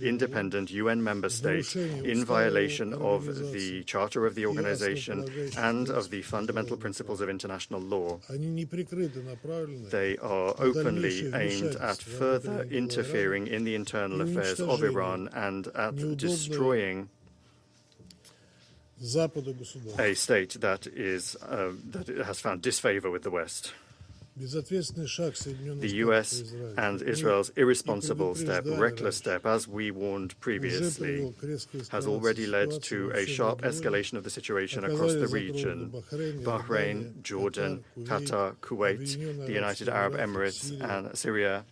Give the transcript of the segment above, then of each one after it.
independent UN member state in violation of the Charter of the organization and of the fundamental principles of international law. They are openly aimed at further interfering in the internal affairs of Iran and at destroying a state that has found disfavor with the West. The US and Israel's irresponsible step, reckless step, as we warned previously, has already led to a sharp escalation of the situation across the region. Bahrain, Jordan, Qatar, Kuwait, the United Arab Emirates, and Syria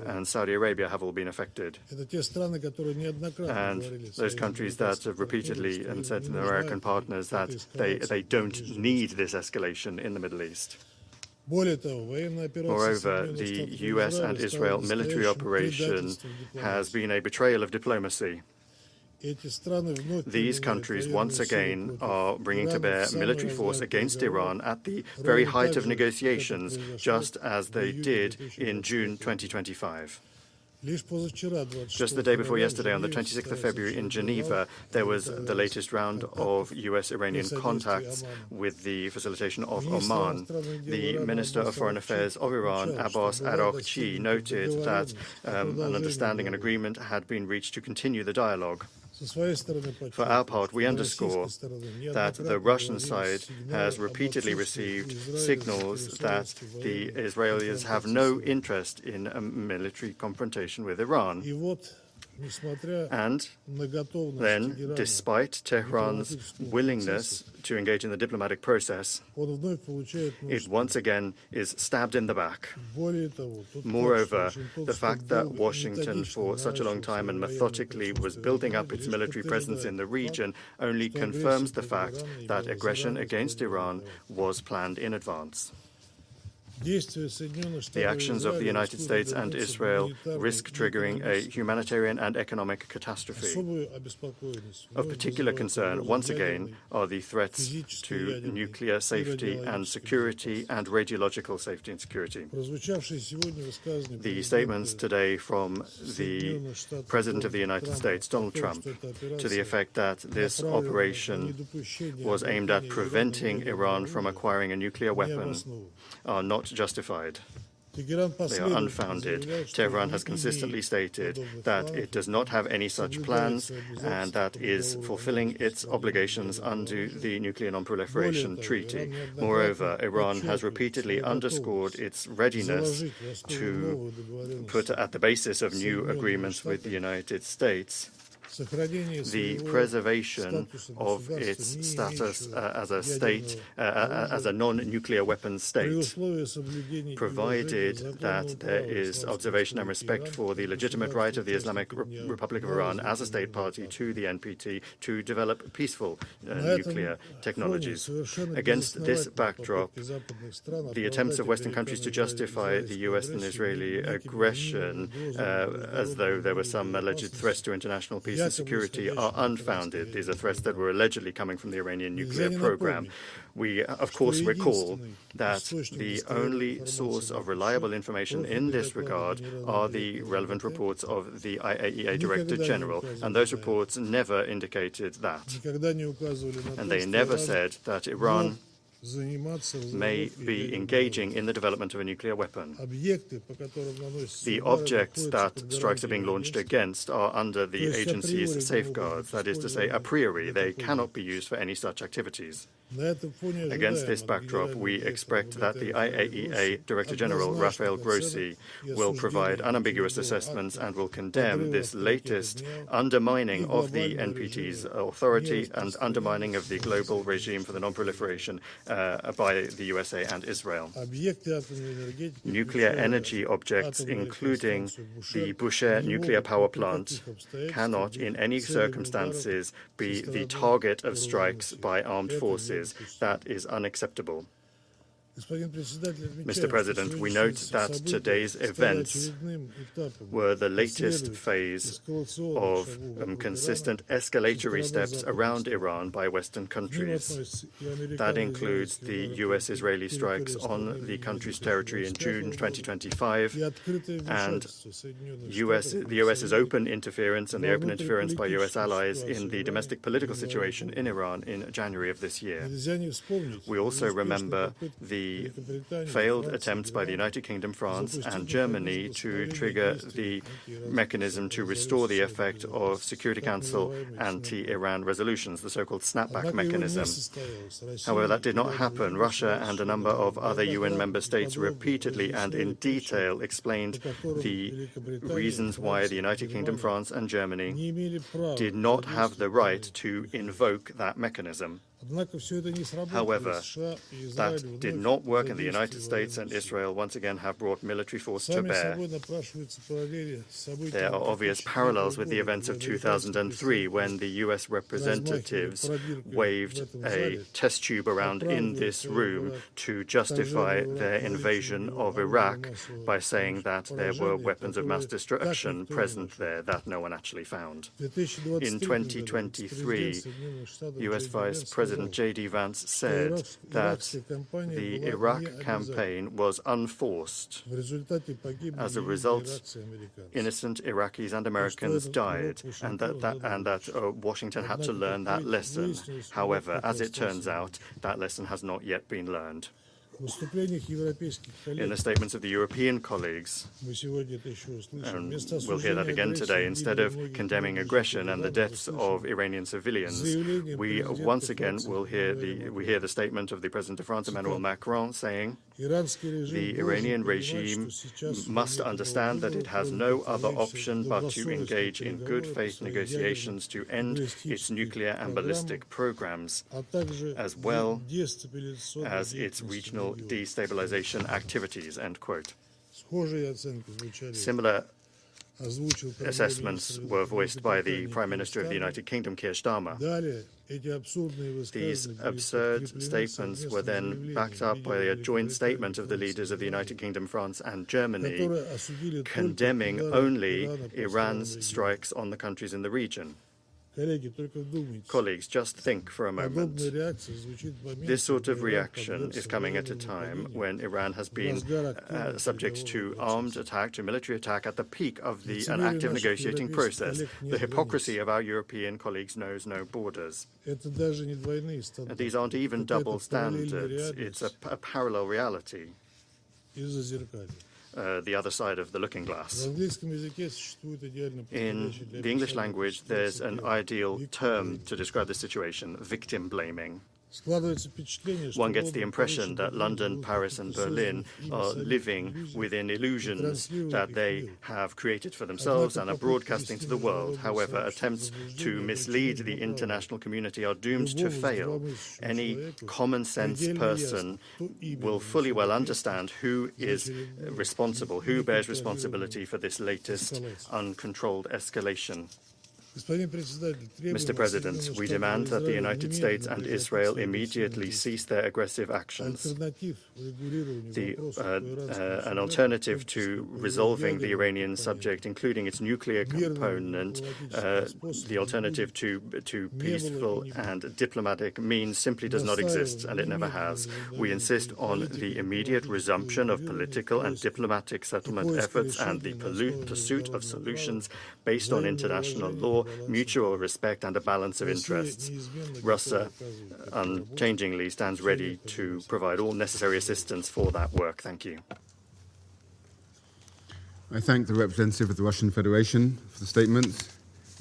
and Saudi Arabia have all been affected. And those countries that have repeatedly and said to their American partners that they don't need this escalation in the Middle East. Moreover, the US and Israel military operation has been a betrayal of diplomacy. These countries once again are bringing to bear military force against Iran at the very height of negotiations, just as they did in June 2025. Just the day before yesterday, on the 26th of February in Geneva, there was the latest round of US-Iranian contacts with the facilitation of Oman. The Minister of Foreign Affairs of Iran, Abbas Araghchi, noted that an understanding and agreement had been reached to continue the dialogue. For our part, we underscore that the Russian side has repeatedly received signals that the Israelis have no interest in a military confrontation with Iran. And then, despite Tehran's willingness to engage in the diplomatic process, it once again is stabbed in the back. Moreover, the fact that Washington for such a long time and methodically was building up its military presence in the region only confirms the fact that aggression against Iran was planned in advance. The actions of the United States and Israel risk triggering a humanitarian and economic catastrophe. Of particular concern, once again, are the threats to nuclear safety and security and radiological safety and security. The statements today from the President of the United States, Donald Trump, to the effect that this operation was aimed at preventing Iran from acquiring a nuclear weapon are not justified. They are unfounded. Tehran has consistently stated that it does not have any such plans and that is fulfilling its obligations under the Nuclear Non-Proliferation Treaty. Moreover, Iran has repeatedly underscored its readiness to put at the basis of new agreements with the United States the preservation of its status as a state, as a non-nuclear weapons state, provided that there is observation and respect for the legitimate right of the Islamic Republic of Iran as a state party to the NPT to develop peaceful nuclear technologies. Against this backdrop, the attempts of Western countries to justify the US and Israeli aggression as though there were some alleged threats to international peace and security are unfounded. These are threats that were allegedly coming from the Iranian nuclear program. We, of course, recall that the only source of reliable information in this regard are the relevant reports of the IAEA Director General, and those reports never indicated that. And they never said that Iran may be engaging in the development of a nuclear weapon. The objects that strikes are being launched against are under the agency's safeguards. That is to say, a priori, they cannot be used for any such activities. Against this backdrop, we expect that the IAEA Director General, Rafael Grossi, will provide unambiguous assessments and will condemn this latest undermining of the NPT's authority and undermining of the global regime for the non-proliferation by the USA and Israel. Nuclear energy objects, including the Bushehr nuclear power plant, cannot in any circumstances be the target of strikes by armed forces. That is unacceptable. Mr. President, we note that today's events were the latest phase of consistent escalatory steps around Iran by Western countries. That includes the U.S.-Israeli strikes on the country's territory in June 2025 and the U.S.'s open interference and the open interference by U.S. allies in the domestic political situation in Iran in January of this year. We also remember the failed attempts by the United Kingdom, France, and Germany to trigger the mechanism to restore the effect of Security Council anti-Iran resolutions, the so-called snapback mechanism. However, that did not happen. Russia and a number of other UN member states repeatedly and in detail explained the reasons why the United Kingdom, France, and Germany did not have the right to invoke that mechanism. However, that did not work, and the United States and Israel once again have brought military force to bear. There are obvious parallels with the events of 2003, when the U.S. representatives waved a test tube around in this room to justify their invasion of Iraq by saying that there were weapons of mass destruction present there that no one actually found. In 2023, U.S. Vice President J.D. Vance said that the Iraq campaign was unforced. As a result, innocent Iraqis and Americans died, and that Washington had to learn that lesson. However, as it turns out, that lesson has not yet been learned. In the statements of the European colleagues, and we'll hear that again today, instead of condemning aggression and the deaths of Iranian civilians, we once again will hear the statement of the President of France, Emmanuel Macron, saying the Iranian regime must understand that it has no other option but to engage in good faith negotiations to end its nuclear and ballistic programs, as well as its regional destabilization activities, end quote. Similar assessments were voiced by the Prime Minister of the United Kingdom, Keir Starmer. These absurd statements were then backed up by a joint statement of the leaders of the United Kingdom, France, and Germany, condemning only Iran's strikes on the countries in the region. Colleagues, just think for a moment. This sort of reaction is coming at a time when Iran has been subject to armed attack, to military attack at the peak of an active negotiating process. The hypocrisy of our European colleagues knows no borders. And these aren't even double standards. It's a parallel reality. The other side of the looking glass. In the English language, there's an ideal term to describe the situation: victim blaming. One gets the impression that London, Paris, and Berlin are living within illusions that they have created for themselves and are broadcasting to the world. However, attempts to mislead the international community are doomed to fail. Any common-sense person will fully well understand who is responsible, who bears responsibility for this latest uncontrolled escalation. Mr. President, we demand that the United States and Israel immediately cease their aggressive actions. An alternative to resolving the Iranian subject, including its nuclear component, the alternative to peaceful and diplomatic means simply does not exist, and it never has. We insist on the immediate resumption of political and diplomatic settlement efforts and the pursuit of solutions based on international law, mutual respect, and a balance of interests. Russia unchangingly stands ready to provide all necessary assistance for that work. Thank you. I thank the representative of the Russian Federation for the statement,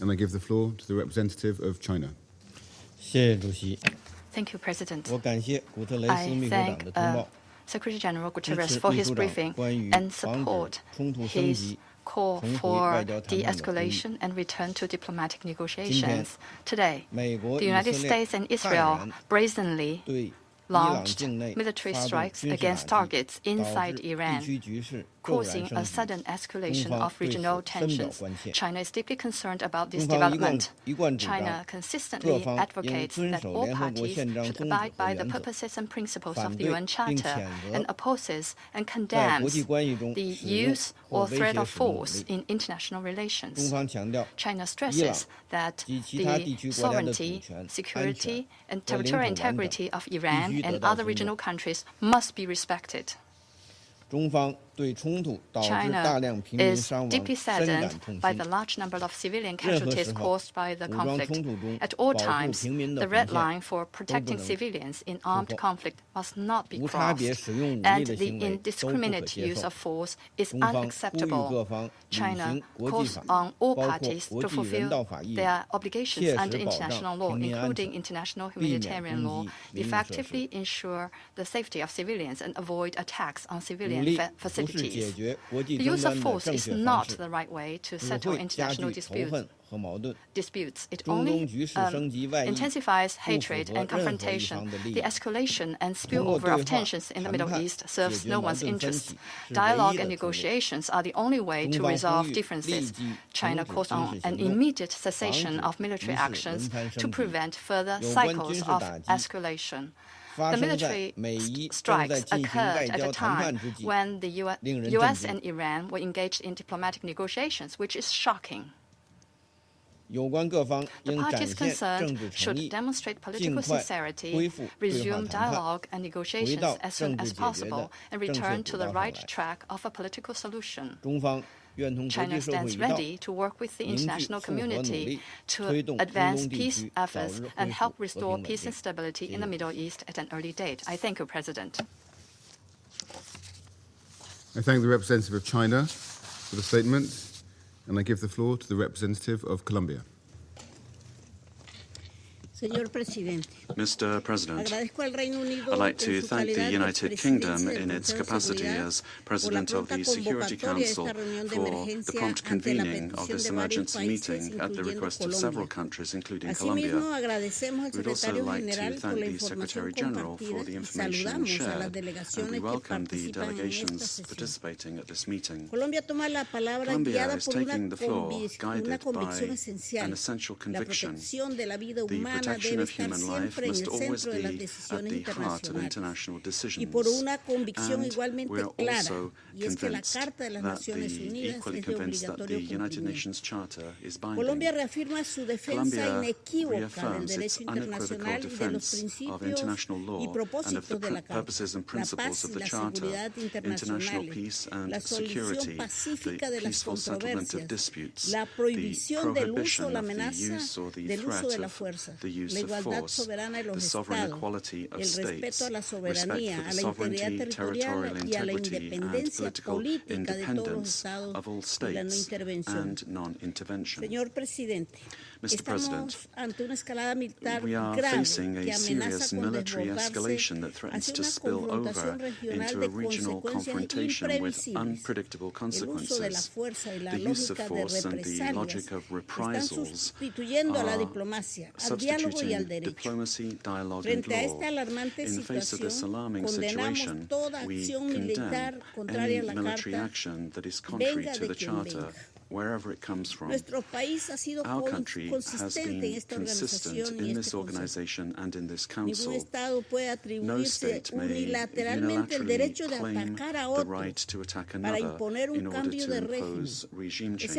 and I give the floor to the representative of China. Thank you, President. I thank Secretary General Guterres for his briefing and support his call for de-escalation and return to diplomatic negotiations. Today, the United States and Israel brazenly launched military strikes against targets inside Iran. causing a sudden escalation of regional tensions. China is deeply concerned about this development. China consistently advocates that all parties should abide by the purposes and principles of the UN Charter and opposes and condemns the use or threat of force in international relations. China stresses that the sovereignty, security, and territorial integrity of Iran and other regional countries must be respected. China is deeply saddened by the large number of civilian casualties caused by the conflict. At all times, the red line for protecting civilians in armed conflict must not be crossed, and the indiscriminate use of force is unacceptable. China calls on all parties to fulfill their obligations under international law, including international humanitarian law, effectively ensure the safety of civilians and avoid attacks on civilian facilities. The use of force is not the right way to settle international disputes. It only intensifies hatred and confrontation. The escalation and spillover of tensions in the Middle East serves no one's interests. Dialogue and negotiations are the only way to resolve differences. China calls on an immediate cessation of military actions to prevent further cycles of escalation. The military strikes occurred at a time when the US and Iran were engaged in diplomatic negotiations, which is shocking. The parties concerned should demonstrate political sincerity, resume dialogue and negotiations as soon as possible, and return to the right track of a political solution. China stands ready to work with the international community to advance peace efforts and help restore peace and stability in the Middle East at an early date. I thank you, President. I thank the representative of China for the statement, and I give the floor to the representative of Colombia. Mr. President, I'd like to thank the United Kingdom in its capacity as President of the Security Council for the prompt convening of this emergency meeting at the request of several countries, including Colombia. We'd also like to thank the Secretary General for the information shared, and we welcome the delegations participating at this meeting. Colombia is taking the floor guided by an essential conviction: the protection of human life must always be at the heart of international decisions. And we're also convinced that the United Nations Charter is binding. Colombia reaffirms its unequivocal defense of international law and of the purposes and principles of the Charter: international peace and security, the peaceful settlement of disputes, the prohibition of the use or the threat of the use of force, the sovereign equality of states, respect for the sovereignty, territorial integrity, and political independence of all states, and non-intervention. Mr. President, we are facing a serious military escalation that threatens to spill over into a regional confrontation with unpredictable consequences. The use of force and the logic of reprisals are substituting diplomacy, dialogue, and law. In the face of this alarming situation, we condemn any military action that is contrary to the Charter, wherever it comes from. Our country has been consistent in this organization and in this council. No state may unilaterally claim the right to attack another in order to impose regime change.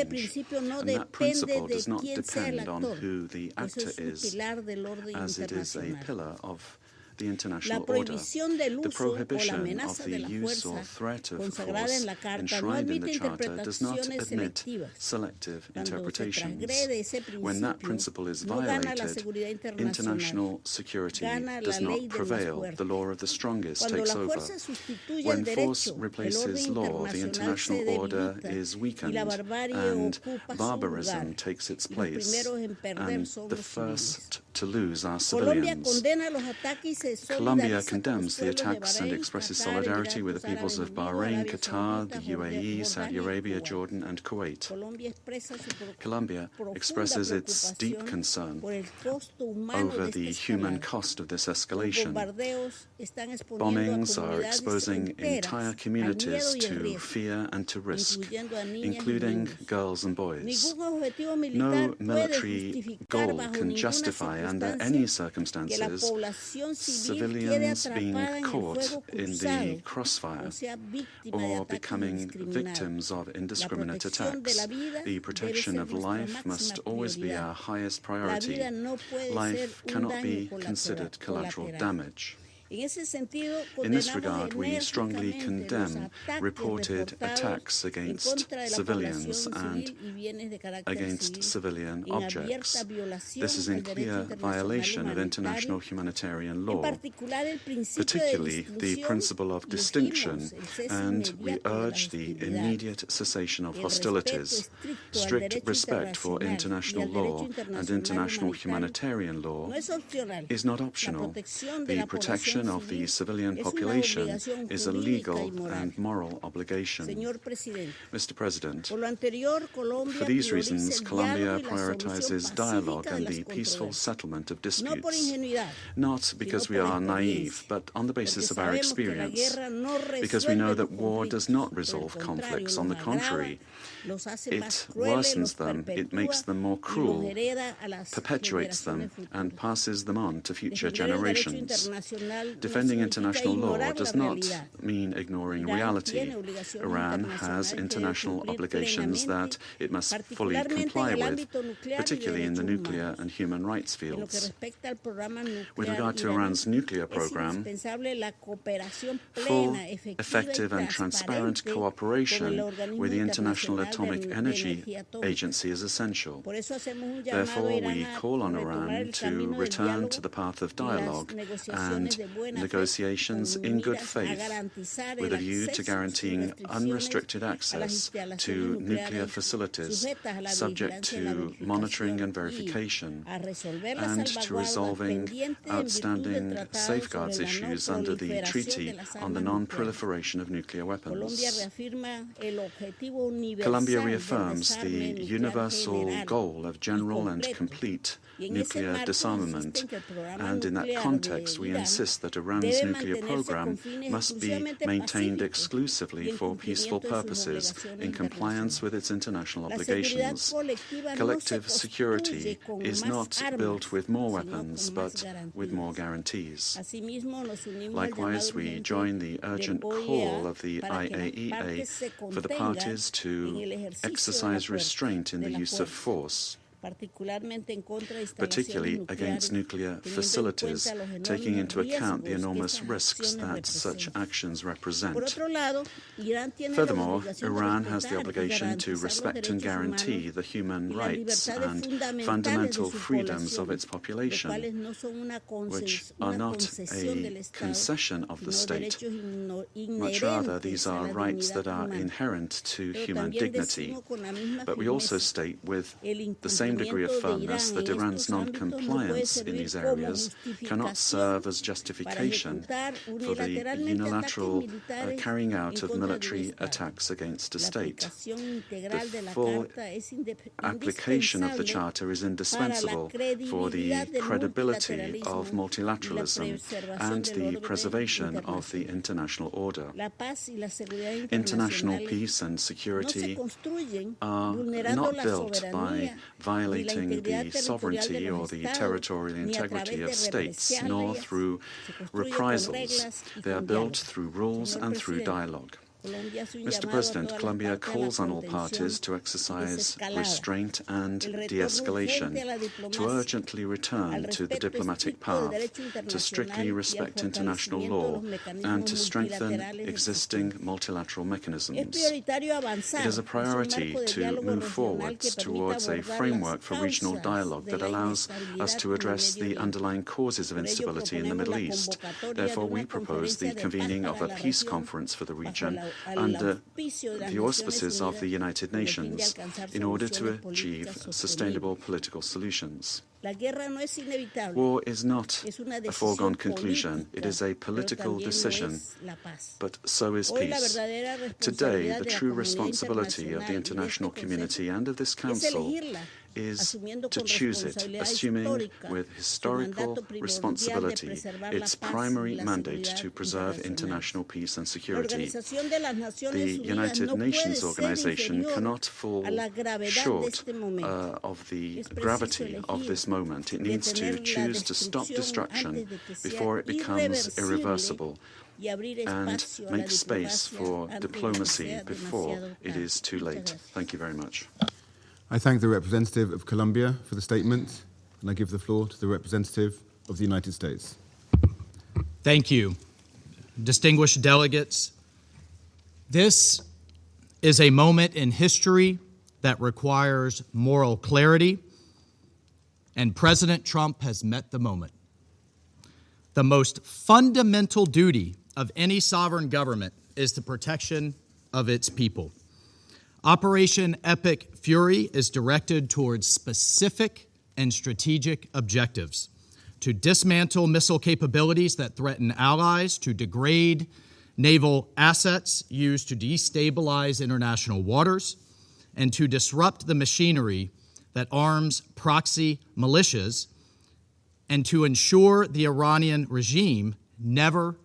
And that principle does not depend on who the actor is, as it is a pillar of the international order. The prohibition of the use or threat of force enshrined in the Charter does not admit selective interpretations. When that principle is violated, international security does not prevail. The law of the strongest takes over. When force replaces law, the international order is weakened and barbarism takes its place. And the first to lose our civilians. Colombia condemns the attacks and expresses solidarity with the peoples of Bahrain, Qatar, the UAE, Saudi Arabia, Jordan, and Kuwait. Colombia expresses its deep concern over the human cost of this escalation. Bombings are exposing entire communities to fear and to risk, including girls and boys. No military goal can justify, under any circumstances, civilians being caught in the crossfire or becoming victims of indiscriminate attacks. The protection of life must always be our highest priority. Life cannot be considered collateral damage. In this regard, we strongly condemn reported attacks against civilians and against civilian objects. This is in clear violation of international humanitarian law, particularly the principle of distinction, and we urge the immediate cessation of hostilities. Strict respect for international law and international humanitarian law is not optional. The protection of the civilian population is a legal and moral obligation. Mr. President, for these reasons, Colombia prioritizes dialogue and the peaceful settlement of disputes, not because we are naive, but on the basis of our experience, because we know that war does not resolve conflicts. On the contrary, it worsens them, it makes them more cruel, perpetuates them, and passes them on to future generations. Defending international law does not mean ignoring reality. Iran has international obligations that it must fully comply with, particularly in the nuclear and human rights fields. With regard to Iran's nuclear program, full, effective and transparent cooperation with the International Atomic Energy Agency is essential. Therefore, we call on Iran to return to the path of dialogue and negotiations in good faith, with a view to guaranteeing unrestricted access to nuclear facilities subject to monitoring and verification, and to resolving outstanding safeguards issues under the Treaty on the Non-Proliferation of Nuclear Weapons. Colombia reaffirms the universal goal of general and complete nuclear disarmament, and in that context we insist that Iran's nuclear program must be maintained exclusively for peaceful purposes in compliance with its international obligations. Collective security is not built with more weapons, but with more guarantees. Likewise, we join the urgent call of the IAEA for the parties to exercise restraint in the use of force, particularly against nuclear facilities, taking into account the enormous risks that such actions represent. Furthermore, Iran has the obligation to respect and guarantee the human rights and fundamental freedoms of its population, which are not a concession of the state. Much rather, these are rights that are inherent to human dignity. But we also state with the same degree of firmness that Iran's non-compliance in these areas cannot serve as justification for the unilateral carrying out of military attacks against a state. The full application of the Charter is indispensable for the credibility of multilateralism and the preservation of the international order. International peace and security are not built by violating the sovereignty or the territorial integrity of states, nor through reprisals. They are built through rules and through dialogue. Mr. President, Colombia calls on all parties to exercise restraint and de-escalation, to urgently return to the diplomatic path, to strictly respect international law, and to strengthen existing multilateral mechanisms. It is a priority to move forwards towards a framework for regional dialogue that allows us to address the underlying causes of instability in the Middle East. Therefore, we propose the convening of a peace conference for the region under the auspices of the United Nations in order to achieve sustainable political solutions. War is not a foregone conclusion. It is a political decision, but so is peace. Today, the true responsibility of the international community and of this Council is to choose it, assuming with historical responsibility its primary mandate to preserve international peace and security. The United Nations organization cannot fall short of the gravity of this moment. It needs to choose to stop destruction before it becomes irreversible and make space for diplomacy before it is too late. Thank you very much. I thank the representative of Colombia for the statement, and I give the floor to the representative of the United States. Thank you. Distinguished delegates, this is a moment in history that requires moral clarity, and President Trump has met the moment. The most fundamental duty of any sovereign government is the protection of its people. Operation Epic Fury is directed towards specific and strategic objectives: to dismantle missile capabilities that threaten allies, to degrade naval assets used to destabilize international waters, and to disrupt the machinery that arms proxy militias, and to ensure the Iranian regime never,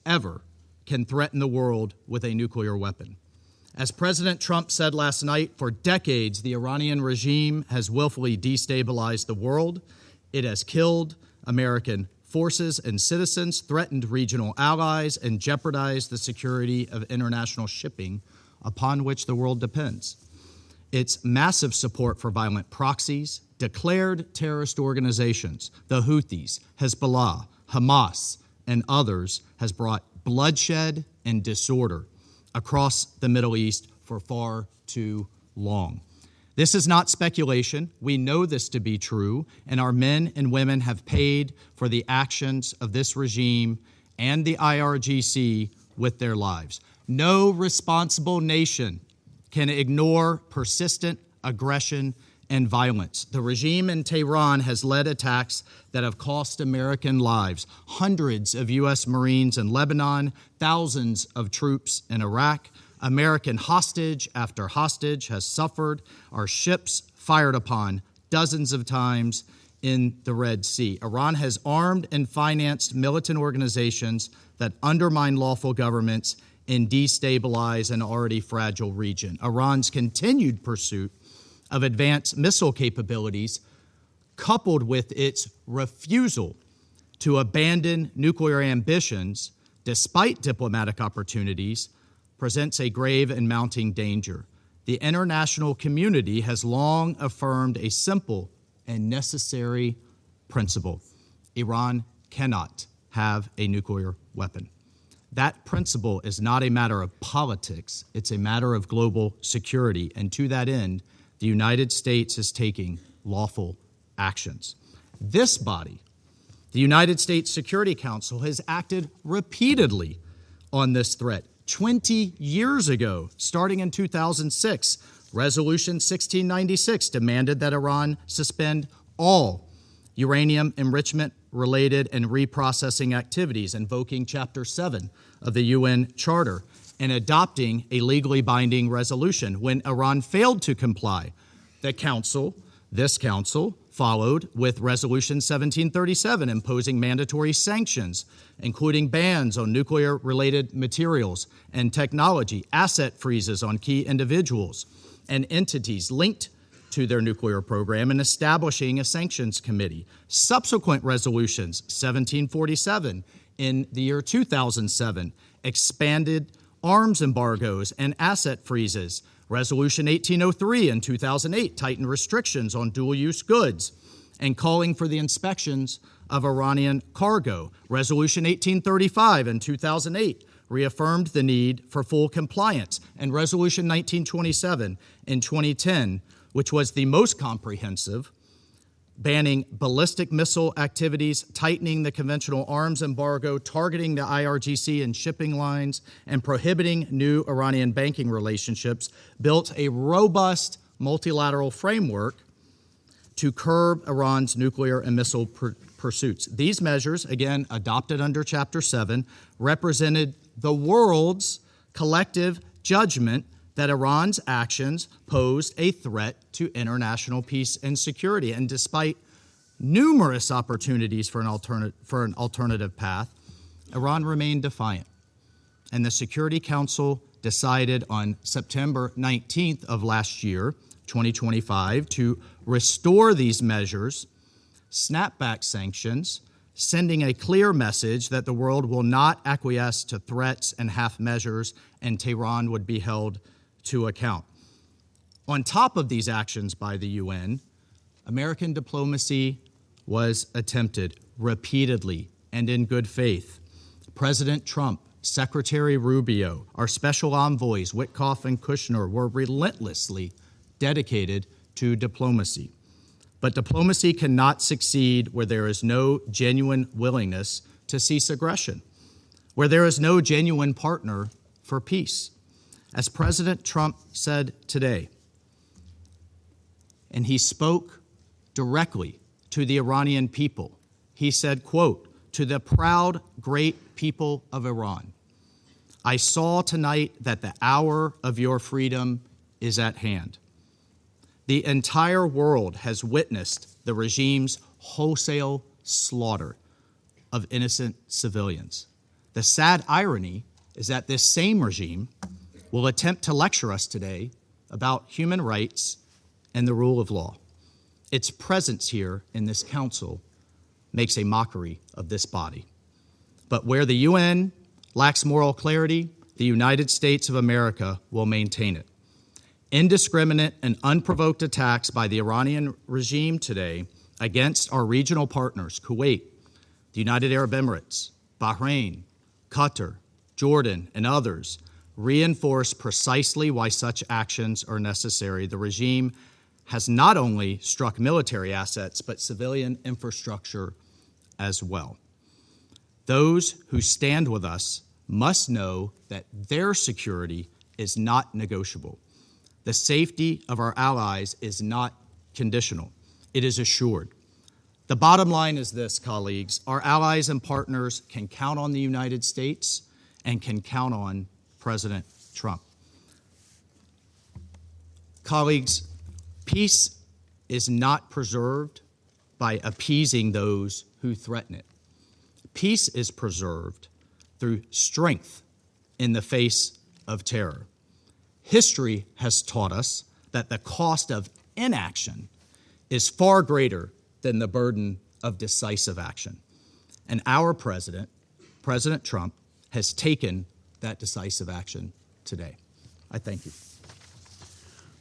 ever can threaten the world with a nuclear weapon. As President Trump said last night, for decades, the Iranian regime has willfully destabilized the world. It has killed American forces and citizens, threatened regional allies, and jeopardized the security of international shipping upon which the world depends. Its massive support for violent proxies, declared terrorist organizations, the Houthis, Hezbollah, Hamas, and others, has brought bloodshed and disorder across the Middle East for far too long. This is not speculation. We know this to be true, and our men and women have paid for the actions of this regime and the IRGC with their lives. No responsible nation can ignore persistent aggression and violence. The regime in Tehran has led attacks that have cost American lives. Hundreds of U.S. Marines in Lebanon, thousands of troops in Iraq. American hostage after hostage has suffered. Our ships fired upon dozens of times in the Red Sea. Iran has armed and financed militant organizations that undermine lawful governments and destabilize an already fragile region. Iran's continued pursuit of advanced missile capabilities, coupled with its refusal to abandon nuclear ambitions despite diplomatic opportunities, presents a grave and mounting danger. The international community has long affirmed a simple and necessary principle: Iran cannot have a nuclear weapon. That principle is not a matter of politics, it's a matter of global security, and to that end, the United States is taking lawful actions. This body, the United States Security Council, has acted repeatedly on this threat. 20 years ago, starting in 2006, Resolution 1696 demanded that Iran suspend all uranium enrichment-related and reprocessing activities, invoking Chapter 7 of the UN Charter, and adopting a legally binding resolution. When Iran failed to comply, this council, followed with Resolution 1737, imposing mandatory sanctions, including bans on nuclear-related materials and technology, asset freezes on key individuals and entities linked to their nuclear program, and establishing a sanctions committee. Subsequent resolutions, 1747 in the year 2007, expanded arms embargoes and asset freezes. Resolution 1803 in 2008 tightened restrictions on dual-use goods and calling for the inspections of Iranian cargo. Resolution 1835 in 2008 reaffirmed the need for full compliance. And Resolution 1927 in 2010, which was the most comprehensive, banning ballistic missile activities, tightening the conventional arms embargo, targeting the IRGC and shipping lines, and prohibiting new Iranian banking relationships, built a robust multilateral framework to curb Iran's nuclear and missile pursuits. These measures, again, adopted under Chapter 7, represented the world's collective judgment that Iran's actions posed a threat to international peace and security. And despite numerous opportunities for an alternative path, Iran remained defiant. And the Security Council decided on September 19th of last year, 2025, to restore these measures, snap back sanctions, sending a clear message that the world will not acquiesce to threats and half measures, and Tehran would be held to account. On top of these actions by the UN, American diplomacy was attempted repeatedly and in good faith. President Trump, Secretary Rubio, our special envoys, Witkoff and Kushner, were relentlessly dedicated to diplomacy. But diplomacy cannot succeed where there is no genuine willingness to cease aggression, where there is no genuine partner for peace. As President Trump said today, and he spoke directly to the Iranian people, he said, quote, "To the proud, great people of Iran, I saw tonight that the hour of your freedom is at hand. The entire world has witnessed the regime's wholesale slaughter of innocent civilians. The sad irony is that this same regime will attempt to lecture us today about human rights and the rule of law. Its presence here in this council makes a mockery of this body. But where the UN lacks moral clarity, the United States of America will maintain it. Indiscriminate and unprovoked attacks by the Iranian regime today against our regional partners, Kuwait, the United Arab Emirates, Bahrain, Qatar, Jordan, and others, reinforce precisely why such actions are necessary. The regime has not only struck military assets, but civilian infrastructure as well. Those who stand with us must know that their security is not negotiable. The safety of our allies is not conditional. It is assured. The bottom line is this, colleagues. Our allies and partners can count on the United States and can count on President Trump. Colleagues, peace is not preserved by appeasing those who threaten it. Peace is preserved through strength in the face of terror. History has taught us that the cost of inaction is far greater than the burden of decisive action. And our president, President Trump, has taken that decisive action today. I thank you.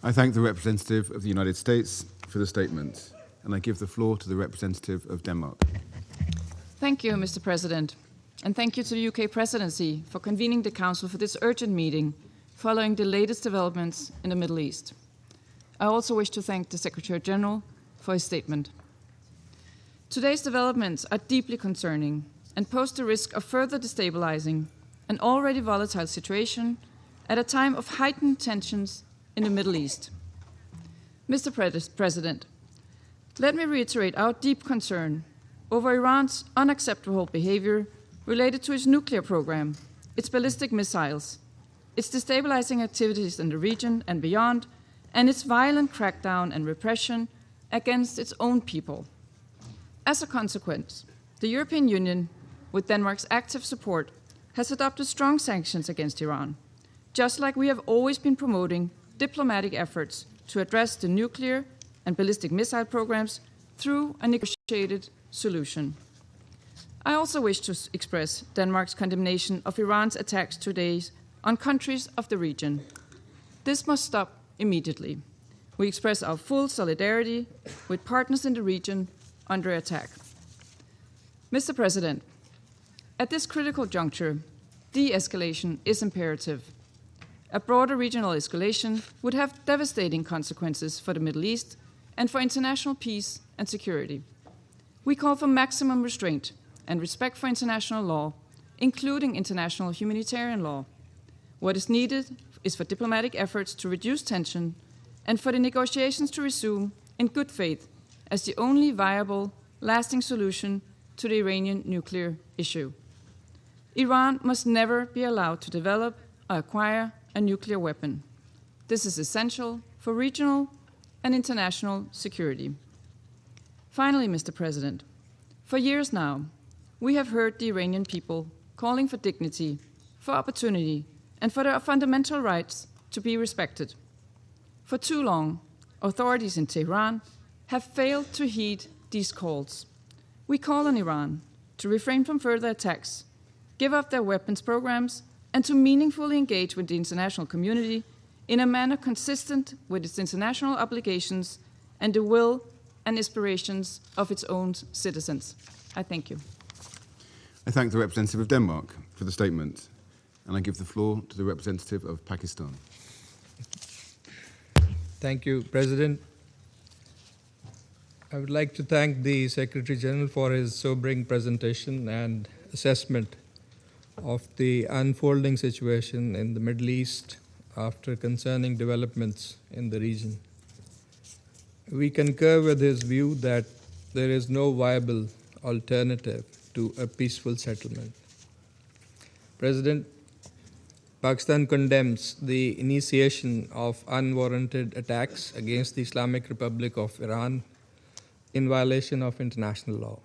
I thank the representative of the United States for the statement, and I give the floor to the representative of Denmark. Thank you, Mr. President, and thank you to the UK Presidency for convening the Council for this urgent meeting following the latest developments in the Middle East. I also wish to thank the Secretary General for his statement. Today's developments are deeply concerning and pose the risk of further destabilizing an already volatile situation at a time of heightened tensions in the Middle East. Mr. President, let me reiterate our deep concern over Iran's unacceptable behavior related to its nuclear program, its ballistic missiles, its destabilizing activities in the region and beyond, and its violent crackdown and repression against its own people. As a consequence, the European Union, with Denmark's active support, has adopted strong sanctions against Iran, just like we have always been promoting diplomatic efforts to address the nuclear and ballistic missile programs through a negotiated solution. I also wish to express Denmark's condemnation of Iran's attacks today on countries of the region. This must stop immediately. We express our full solidarity with partners in the region under attack. Mr. President, at this critical juncture, de-escalation is imperative. A broader regional escalation would have devastating consequences for the Middle East and for international peace and security. We call for maximum restraint and respect for international law, including international humanitarian law. What is needed is for diplomatic efforts to reduce tension and for the negotiations to resume in good faith as the only viable, lasting solution to the Iranian nuclear issue. Iran must never be allowed to develop or acquire a nuclear weapon. This is essential for regional and international security. Finally, Mr. President, for years now, we have heard the Iranian people calling for dignity, for opportunity, and for their fundamental rights to be respected. For too long, authorities in Tehran have failed to heed these calls. We call on Iran to refrain from further attacks, give up their weapons programs, and to meaningfully engage with the international community in a manner consistent with its international obligations and the will and aspirations of its own citizens. I thank you. I thank the representative of Denmark for the statement, and I give the floor to the representative of Pakistan. Thank you, President. I would like to thank the Secretary General for his sobering presentation and assessment of the unfolding situation in the Middle East after concerning developments in the region. We concur with his view that there is no viable alternative to a peaceful settlement. President, Pakistan condemns the initiation of unwarranted attacks against the Islamic Republic of Iran in violation of international law.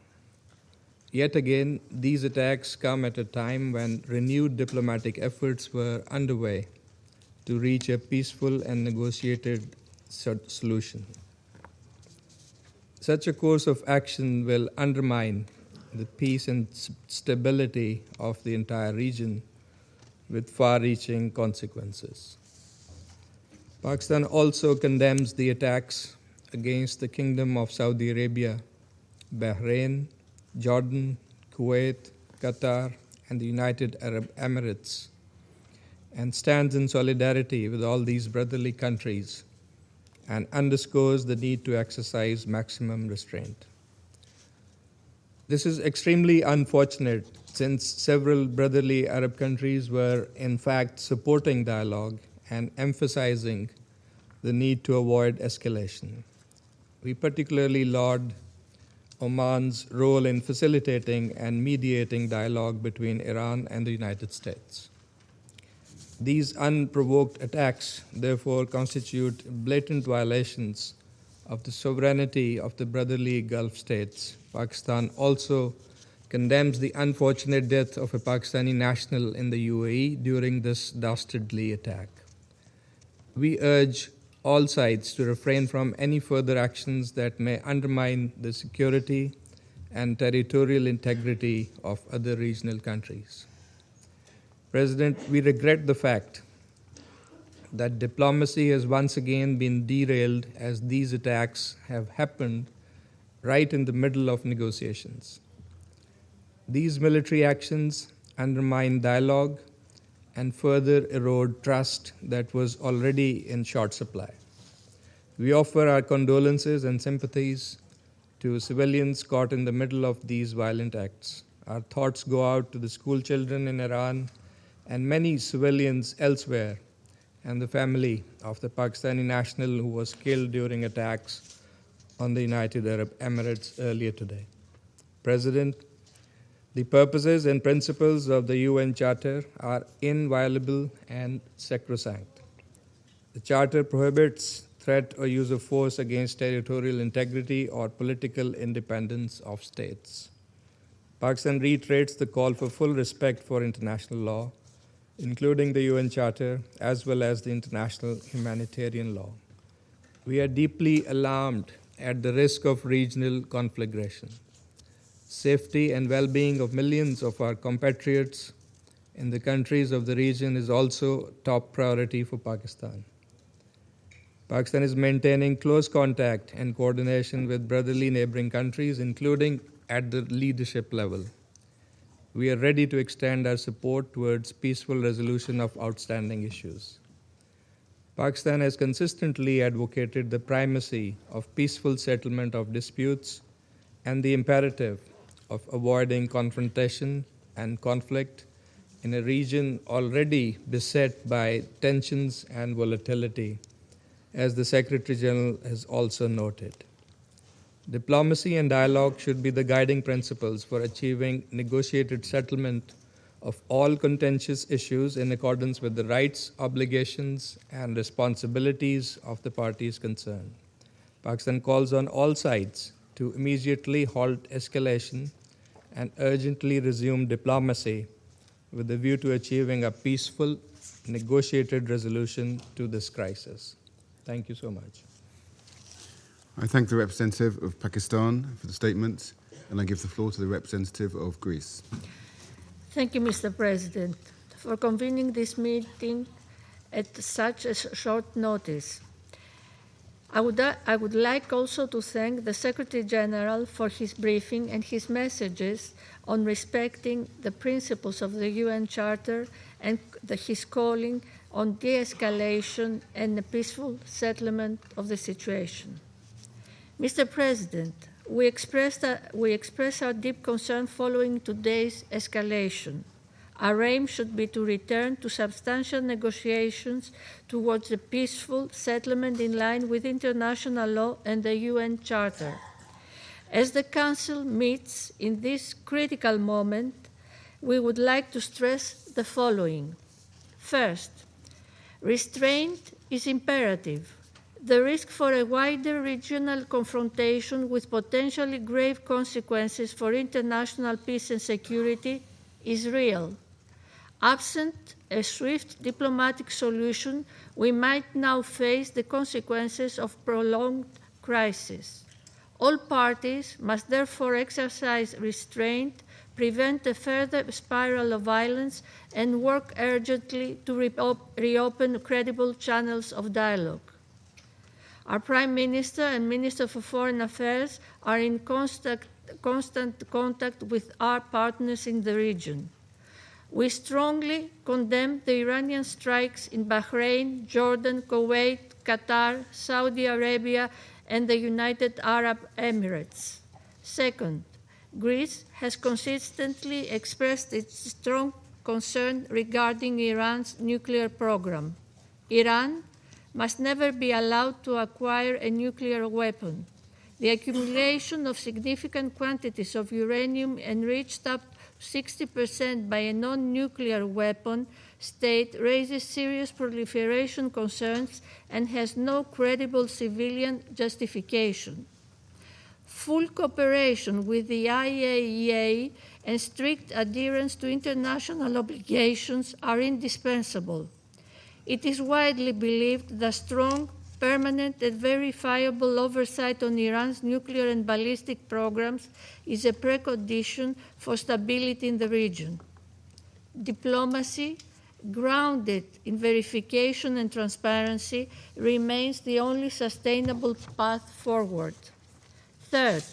Yet again, these attacks come at a time when renewed diplomatic efforts were underway to reach a peaceful and negotiated solution. Such a course of action will undermine the peace and stability of the entire region with far-reaching consequences. Pakistan also condemns the attacks against the Kingdom of Saudi Arabia, Bahrain, Jordan, Kuwait, Qatar, and the United Arab Emirates, and stands in solidarity with all these brotherly countries and underscores the need to exercise maximum restraint. This is extremely unfortunate since several brotherly Arab countries were in fact supporting dialogue and emphasizing the need to avoid escalation. We particularly laud Oman's role in facilitating and mediating dialogue between Iran and the United States. These unprovoked attacks, therefore, constitute blatant violations of the sovereignty of the brotherly Gulf states. Pakistan also condemns the unfortunate death of a Pakistani national in the UAE during this dastardly attack. We urge all sides to refrain from any further actions that may undermine the security and territorial integrity of other regional countries. President, we regret the fact that diplomacy has once again been derailed as these attacks have happened right in the middle of negotiations. These military actions undermine dialogue and further erode trust that was already in short supply. We offer our condolences and sympathies to civilians caught in the middle of these violent acts. Our thoughts go out to the school children in Iran and many civilians elsewhere, and the family of the Pakistani national who was killed during attacks on the United Arab Emirates earlier today. President, the purposes and principles of the UN Charter are inviolable and sacrosanct. The Charter prohibits threat or use of force against territorial integrity or political independence of states. Pakistan reiterates the call for full respect for international law, including the UN Charter, as well as the international humanitarian law. We are deeply alarmed at the risk of regional conflagration. Safety and well-being of millions of our compatriots in the countries of the region is also top priority for Pakistan. Pakistan is maintaining close contact and coordination with brotherly neighboring countries, including at the leadership level. We are ready to extend our support towards peaceful resolution of outstanding issues. Pakistan has consistently advocated the primacy of peaceful settlement of disputes and the imperative of avoiding confrontation and conflict in a region already beset by tensions and volatility, as the Secretary General has also noted. Diplomacy and dialogue should be the guiding principles for achieving negotiated settlement of all contentious issues in accordance with the rights, obligations, and responsibilities of the parties concerned. Pakistan calls on all sides to immediately halt escalation and urgently resume diplomacy with a view to achieving a peaceful, negotiated resolution to this crisis. Thank you so much. I thank the representative of Pakistan for the statement, and I give the floor to the representative of Greece. Thank you, Mr. President, for convening this meeting at such a short notice. I would like also to thank the Secretary General for his briefing and his messages on respecting the principles of the UN Charter and his calling on de-escalation and the peaceful settlement of the situation. Mr. President, we express our deep concern following today's escalation. Our aim should be to return to substantial negotiations towards a peaceful settlement in line with international law and the UN Charter. As the Council meets in this critical moment, we would like to stress the following. First, restraint is imperative. The risk for a wider regional confrontation with potentially grave consequences for international peace and security is real. Absent a swift diplomatic solution, we might now face the consequences of prolonged crisis. All parties must therefore exercise restraint, prevent a further spiral of violence, and work urgently to reopen credible channels of dialogue. Our Prime Minister and Minister for Foreign Affairs are in constant contact with our partners in the region. We strongly condemn the Iranian strikes in Bahrain, Jordan, Kuwait, Qatar, Saudi Arabia, and the United Arab Emirates. Second, Greece has consistently expressed its strong concern regarding Iran's nuclear program. Iran must never be allowed to acquire a nuclear weapon. The accumulation of significant quantities of uranium enriched up to 60% by a non-nuclear weapon state raises serious proliferation concerns and has no credible civilian justification. Full cooperation with the IAEA and strict adherence to international obligations are indispensable. It is widely believed that strong, permanent, and verifiable oversight on Iran's nuclear and ballistic programs is a precondition for stability in the region. Diplomacy, grounded in verification and transparency, remains the only sustainable path forward. Third,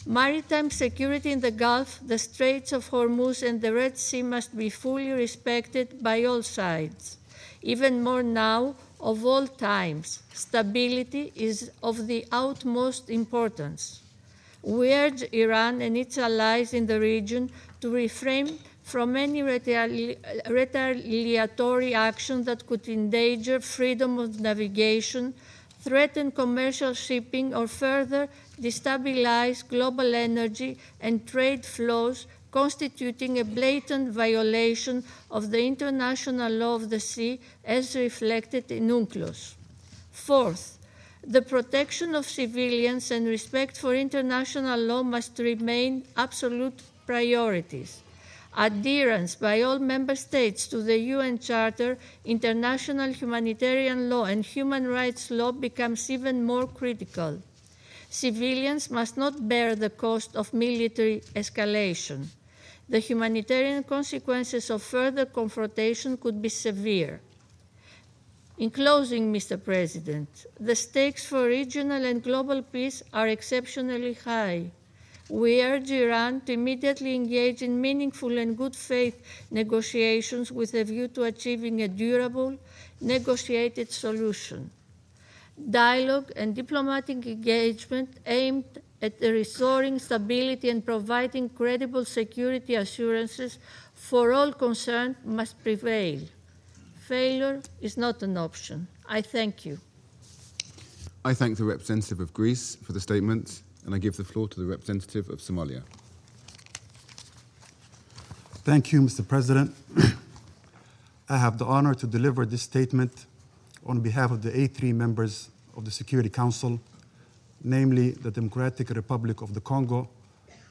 maritime security in the Gulf, the Straits of Hormuz, and the Red Sea must be fully respected by all sides. Even more now, of all times, stability is of the utmost importance. We urge Iran and its allies in the region to refrain from any retaliatory action that could endanger freedom of navigation, threaten commercial shipping, or further destabilize global energy and trade flows, constituting a blatant violation of the international law of the sea as reflected in UNCLOS. Fourth, the protection of civilians and respect for international law must remain absolute priorities. Adherence by all member states to the UN Charter, international humanitarian law, and human rights law becomes even more critical. Civilians must not bear the cost of military escalation. The humanitarian consequences of further confrontation could be severe. In closing, Mr. President, the stakes for regional and global peace are exceptionally high. We urge Iran to immediately engage in meaningful and good faith negotiations with a view to achieving a durable, negotiated solution. Dialogue and diplomatic engagement aimed at restoring stability and providing credible security assurances for all concerned must prevail. Failure is not an option. I thank you. I thank the representative of Greece for the statement, and I give the floor to the representative of Somalia. Thank you, Mr. President. I have the honor to deliver this statement on behalf of the A3 members of the Security Council, namely the Democratic Republic of the Congo,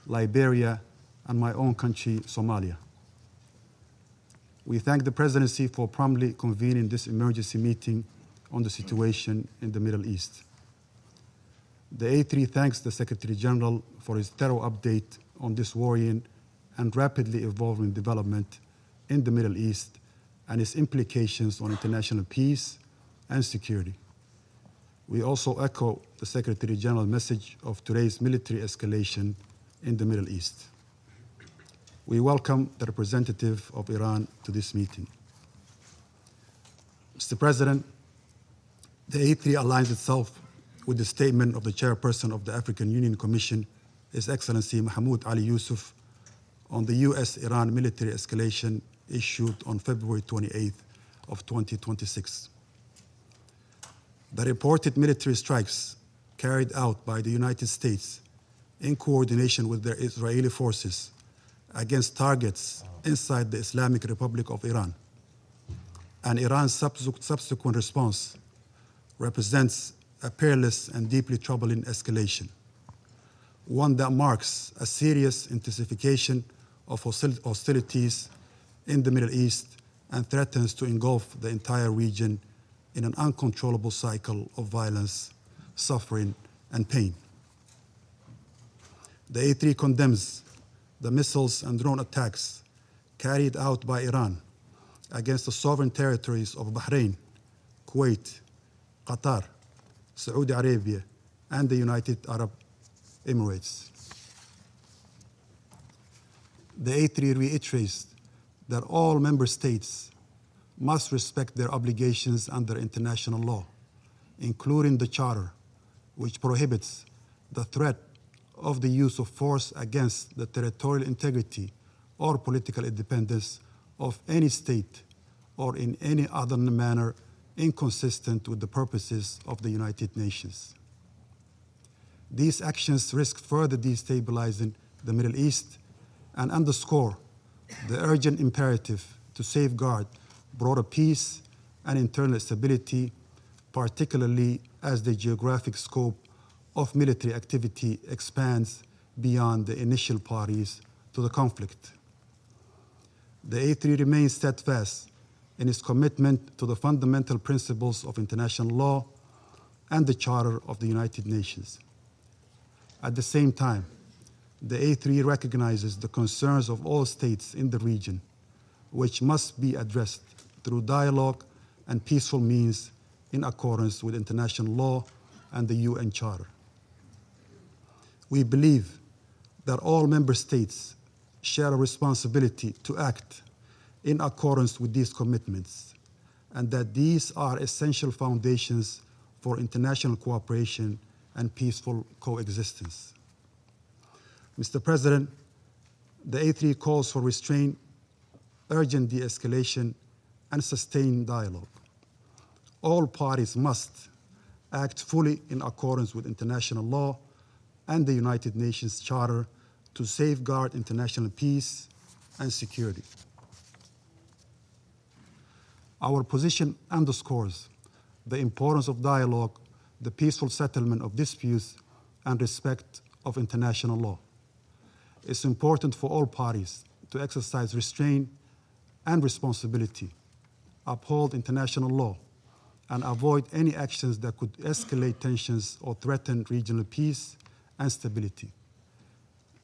Liberia, and my own country, Somalia. We thank the Presidency for promptly convening this emergency meeting on the situation in the Middle East. The A3 thanks the Secretary General for his thorough update on this worrying and rapidly evolving development in the Middle East and its implications on international peace and security. We also echo the Secretary General's message of today's military escalation in the Middle East. We welcome the representative of Iran to this meeting. Mr. President, the A3 aligns itself with the statement of the chairperson of the African Union Commission, His Excellency Mahmoud Ali Yusuf, on the U.S.-Iran military escalation issued on February 28th of 2026. The reported military strikes carried out by the United States in coordination with their Israeli forces against targets inside the Islamic Republic of Iran and Iran's subsequent response represents a perilous and deeply troubling escalation, one that marks a serious intensification of hostilities in the Middle East and threatens to engulf the entire region in an uncontrollable cycle of violence, suffering, and pain. The A3 condemns the missiles and drone attacks carried out by Iran against the sovereign territories of Bahrain, Kuwait, Qatar, Saudi Arabia, and the United Arab Emirates. The A3 reiterates that all member states must respect their obligations under international law, including the Charter, which prohibits the threat of the use of force against the territorial integrity or political independence of any state or in any other manner inconsistent with the purposes of the United Nations. These actions risk further destabilizing the Middle East and underscore the urgent imperative to safeguard broader peace and internal stability, particularly as the geographic scope of military activity expands beyond the initial parties to the conflict. The A3 remains steadfast in its commitment to the fundamental principles of international law and the Charter of the United Nations. At the same time, the A3 recognizes the concerns of all states in the region, which must be addressed through dialogue and peaceful means in accordance with international law and the UN Charter. We believe that all member states share a responsibility to act in accordance with these commitments, and that these are essential foundations for international cooperation and peaceful coexistence. Mr. President, the A3 calls for restraint, urgent de-escalation, and sustained dialogue. All parties must act fully in accordance with international law and the United Nations Charter to safeguard international peace and security. Our position underscores the importance of dialogue, the peaceful settlement of disputes, and respect of international law. It's important for all parties to exercise restraint and responsibility, uphold international law, and avoid any actions that could escalate tensions or threaten regional peace and stability.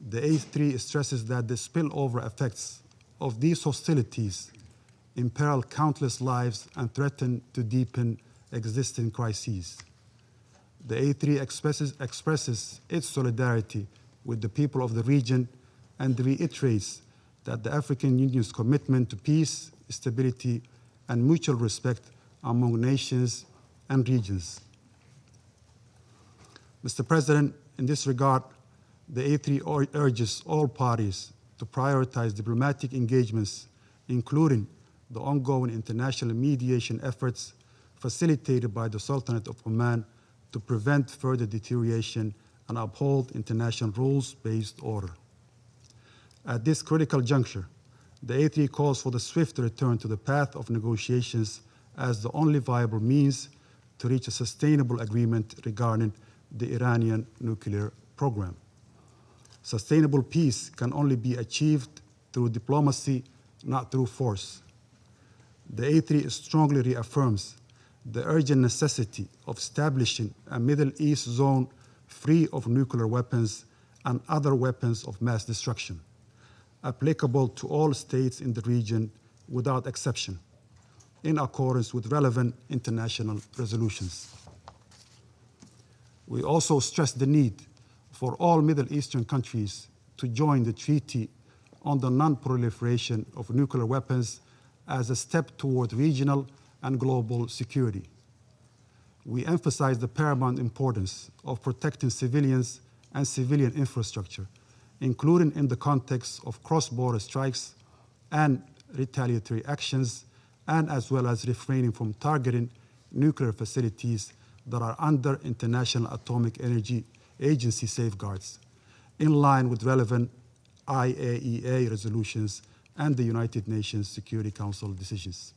The A3 stresses that the spillover effects of these hostilities imperil countless lives and threaten to deepen existing crises. The A3 expresses its solidarity with the people of the region and reiterates that the African Union's commitment to peace, stability, and mutual respect among nations and regions. Mr. President, in this regard, the A3 urges all parties to prioritize diplomatic engagements, including the ongoing international mediation efforts facilitated by the Sultanate of Oman to prevent further deterioration and uphold international rules-based order. At this critical juncture, the A3 calls for the swift return to the path of negotiations as the only viable means to reach a sustainable agreement regarding the Iranian nuclear program. Sustainable peace can only be achieved through diplomacy, not through force. The A3 strongly reaffirms the urgent necessity of establishing a Middle East zone free of nuclear weapons and other weapons of mass destruction, applicable to all states in the region without exception, in accordance with relevant international resolutions. We also stress the need for all Middle Eastern countries to join the Treaty on the Non-Proliferation of Nuclear Weapons as a step toward regional and global security. We emphasize the paramount importance of protecting civilians and civilian infrastructure, including in the context of cross-border strikes and retaliatory actions, and as well as refraining from targeting nuclear facilities that are under International Atomic Energy Agency safeguards, in line with relevant IAEA resolutions and the United Nations Security Council decisions.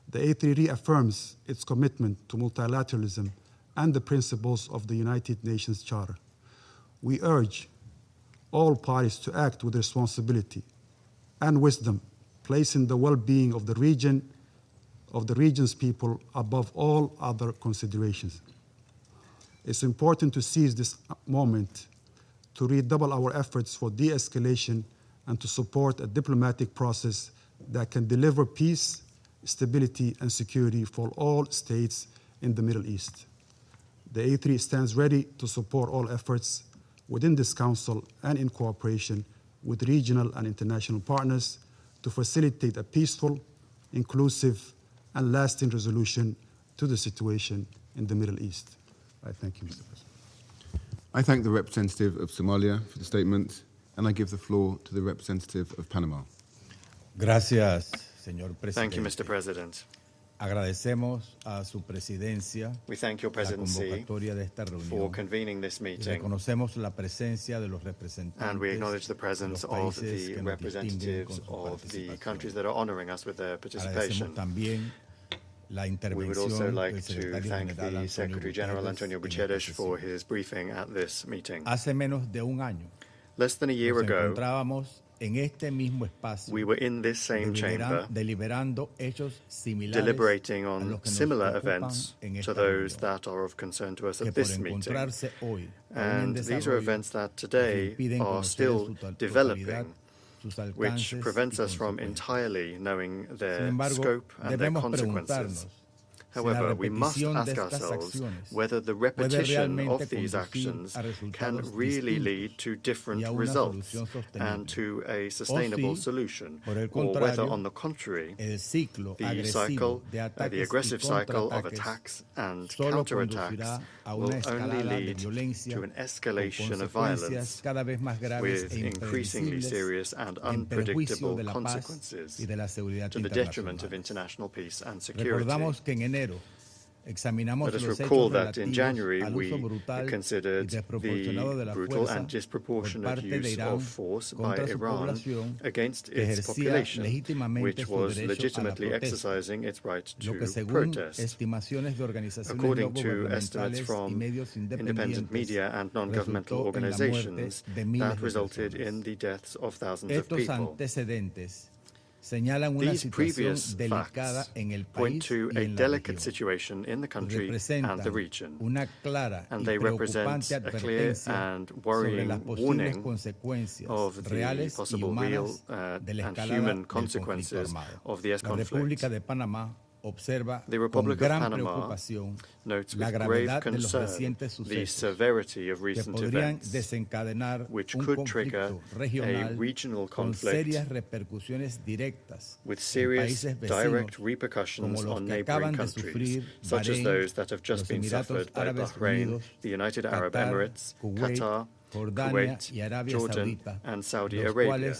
The A3 reaffirms its commitment to multilateralism and the principles of the United Nations Charter. We urge all parties to act with responsibility and wisdom, placing the well-being of the region's people above all other considerations. It's important to seize this moment to redouble our efforts for de-escalation and to support a diplomatic process that can deliver peace, stability, and security for all states in the Middle East. The A3 stands ready to support all efforts within this Council and in cooperation with regional and international partners to facilitate a peaceful, inclusive, and lasting resolution to the situation in the Middle East. I thank you, Mr. President. I thank the representative of Somalia for the statement, and I give the floor to the representative of Panama. Gracias, señor presidente. Thank you, Mr. President. Agradecemos a su presidencia We thank your presidency for convening this meeting, reconocemos la presencia de los representantes and we acknowledge the presence of the representatives of the countries that are honoring us with their participation. We would also like to thank the Secretary General, Antonio Guterres, for his briefing at this meeting. Hace menos de un año, Less than a year ago, en este mismo espacio, we were in this same chamber deliberando hechos similares deliberating on similar events to those that are of concern to us at this meeting. And these are events that today are still developing, which prevents us from entirely knowing their scope and their consequences. However, we must ask ourselves whether the repetition of these actions can really lead to different results and to a sustainable solution, or whether, on the contrary, the aggressive cycle of attacks and counterattacks will only lead to an escalation of violence with increasingly serious and unpredictable consequences to the detriment of international peace and security. Let us recall that in January we considered the brutal and disproportionate use of force by Iran against its population, which was legitimately exercising its right to protest. According to estimates from independent media and non-governmental organizations, that resulted in the deaths of thousands of people. These previous facts point to a delicate situation in the country and the region, and they represent a clear and worrying warning of the possible real and human consequences of the conflict. The Republic of Panama notes with grave concern the severity of recent events, which could trigger a regional conflict with serious direct repercussions on neighboring countries, such as those that have just been suffered by Bahrain, the United Arab Emirates, Qatar, Kuwait, Jordan, and Saudi Arabia,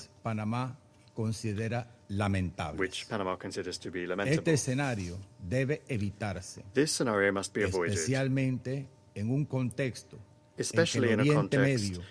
which Panama considers to be lamentable. Este escenario debe evitarse, This scenario must be avoided, especialmente en un contexto especially in en que a el Oriente context Medio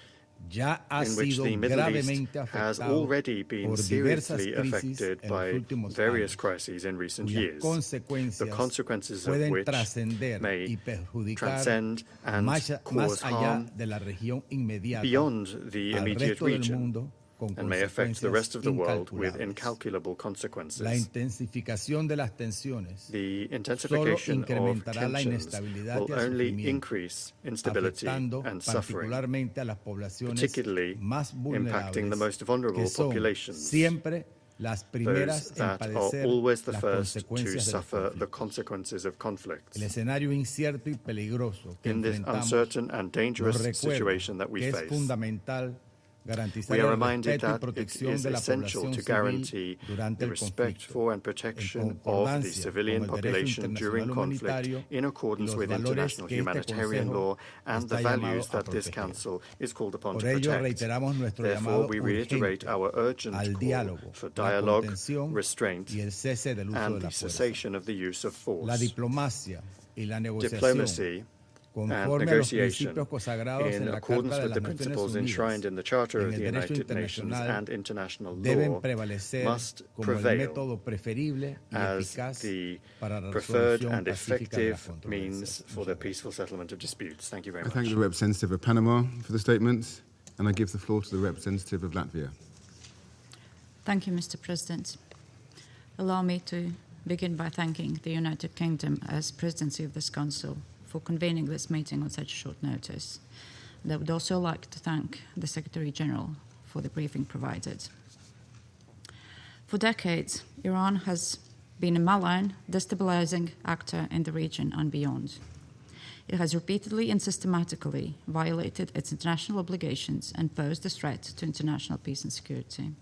ya ha in which sido the Middle East gravemente has afectado already been por diversas seriously crisis affected en los by últimos various años, crises in recent cuyas years, the consecuencias consequences of pueden which trascender may y perjudicar transcend and más cause allá harm de la región inmediata beyond the al immediate resto del region mundo, con and may affect the rest of the world with incalculables. incalculable La consequences. intensificación de las tensiones The intensification of incrementará la tensions inestabilidad will y el only sufrimiento, increase instability afectando and suffering, particularmente a las poblaciones particularly más impacting the vulnerables, most vulnerable que son populations, siempre las primeras those en that are padecer always the las first to consecuencias de los suffer the conflictos. consequences of conflicts. El escenario incierto y peligroso que In this enfrentamos uncertain and dangerous nos recuerda situation that we que es face, fundamental garantizar we are el reminded respeto y that it protección is de la essential población to civil guarantee durante the el respect conflicto, for and en protection of the concordancia civilian con el derecho population during internacional conflict humanitario in accordance y los with valores international que este humanitarian Consejo law and the está llamado values a that this proteger. Council is called upon Por to ello, protect. reiteramos nuestro Therefore, llamado we reiterate urgente our urgent al call diálogo, for la dialogue, contención restraint, y el cese del uso and de the la fuerza. cessation of the use of force. La diplomacia y la negociación Diplomacy and conforme a los negotiation principios consagrados in en la accordance Carta de with the las Naciones principles Unidas enshrined in the Charter y of en the el derecho United Nations internacional and international deben law prevalecer must como el prevail método preferible y as eficaz the para la preferred resolución and pacífica de las effective means controversias. for the peaceful settlement of disputes. Thank you very I much. thank the representative of Panama for the statement, and I give the floor to the representative of Latvia. Thank you, Mr. President. Allow me to begin by thanking the United Kingdom as presidency of this Council for convening this meeting on such short notice. And I would also like to thank the Secretary General for the briefing provided. For decades, Iran has been a malign, destabilizing actor in the region and beyond. It has repeatedly and systematically violated its international obligations and posed a threat to international peace and security.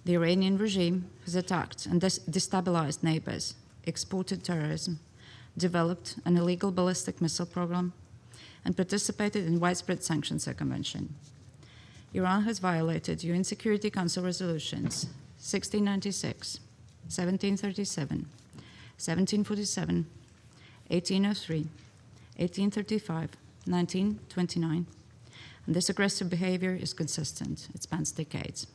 The Iranian regime has attacked and destabilized neighbors, exported terrorism, developed an illegal ballistic missile program, and participated in widespread sanctions circumvention. Iran has violated UN Security Council resolutions 1696, 1737, 1747, 1803, 1835, 1929, and this aggressive behavior is consistent. It spans decades.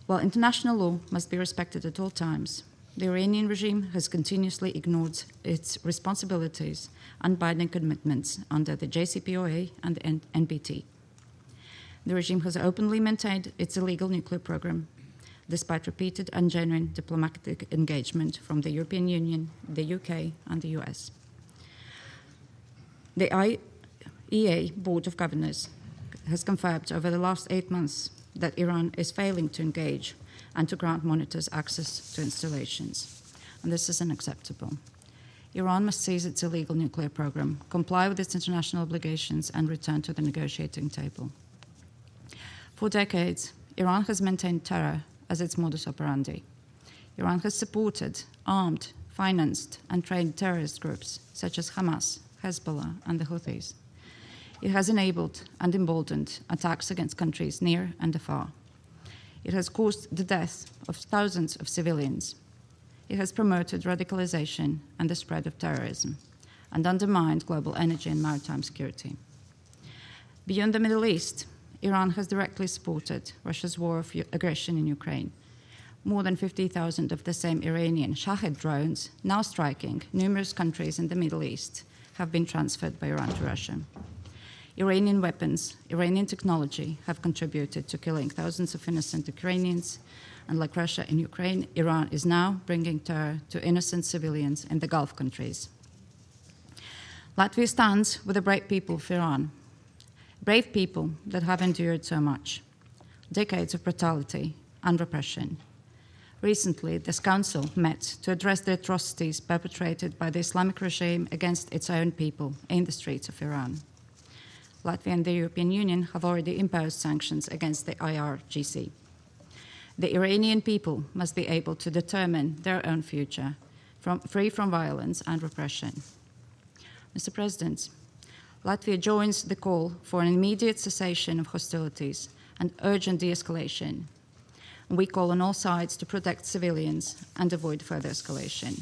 While international law must be respected at all times, the Iranian regime has continuously ignored its responsibilities and binding commitments under the JCPOA and the NPT. The regime has openly maintained its illegal nuclear program, despite repeated and genuine diplomatic engagement from the European Union, the UK, and the US. The IAEA Board of Governors has confirmed over the last 8 months that Iran is failing to engage and to grant monitors access to installations. And this is unacceptable. Iran must cease its illegal nuclear program, comply with its international obligations, and return to the negotiating table. For decades, Iran has maintained terror as its modus operandi. Iran has supported, armed, financed, and trained terrorist groups such as Hamas, Hezbollah, and the Houthis. It has enabled and emboldened attacks against countries near and afar. It has caused the death of thousands of civilians. It has promoted radicalization and the spread of terrorism, and undermined global energy and maritime security. Beyond the Middle East, Iran has directly supported Russia's war of aggression in Ukraine. More than 50,000 of the same Iranian Shahed drones, now striking numerous countries in the Middle East, have been transferred by Iran to Russia. Iranian weapons, Iranian technology have contributed to killing thousands of innocent Ukrainians, and like Russia in Ukraine, Iran is now bringing terror to innocent civilians in the Gulf countries. Latvia stands with the brave people of Iran, brave people that have endured so much, decades of brutality and repression. Recently, this Council met to address the atrocities perpetrated by the Islamic regime against its own people in the streets of Iran. Latvia and the European Union have already imposed sanctions against the IRGC. The Iranian people must be able to determine their own future, free from violence and repression. Mr. President, Latvia joins the call for an immediate cessation of hostilities and urgent de-escalation. We call on all sides to protect civilians and avoid further escalation.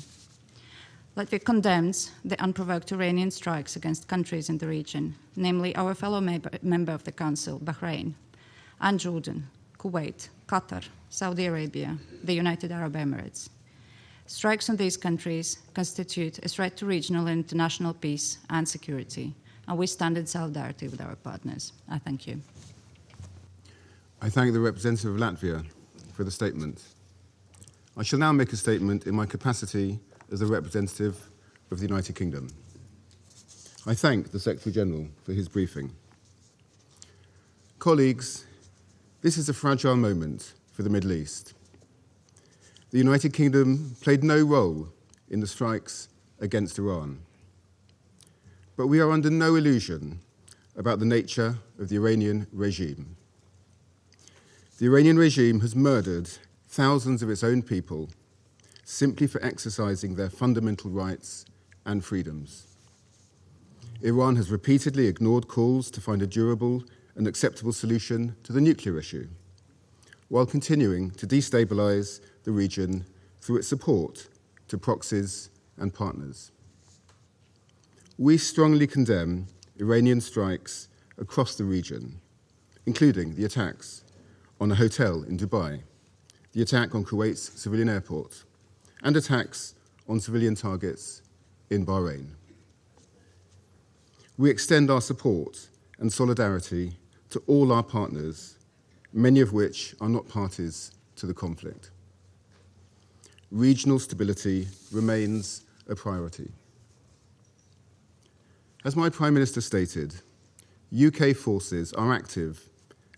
Latvia condemns the unprovoked Iranian strikes against countries in the region, namely our fellow member of the Council, Bahrain, and Jordan, Kuwait, Qatar, Saudi Arabia, the United Arab Emirates. Strikes on these countries constitute a threat to regional and international peace and security, and we stand in solidarity with our partners. I thank you. I thank the representative of Latvia for the statement. I shall now make a statement in my capacity as a representative of the United Kingdom. I thank the Secretary-General for his briefing. Colleagues, this is a fragile moment for the Middle East. The United Kingdom played no role in the strikes against Iran. But we are under no illusion about the nature of the Iranian regime. The Iranian regime has murdered thousands of its own people simply for exercising their fundamental rights and freedoms. Iran has repeatedly ignored calls to find a durable and acceptable solution to the nuclear issue, while continuing to destabilize the region through its support to proxies and partners. We strongly condemn Iranian strikes across the region, including the attacks on a hotel in Dubai, the attack on Kuwait's civilian airport, and attacks on civilian targets in Bahrain. We extend our support and solidarity to all our partners, many of which are not parties to the conflict. Regional stability remains a priority. As my Prime Minister stated, UK forces are active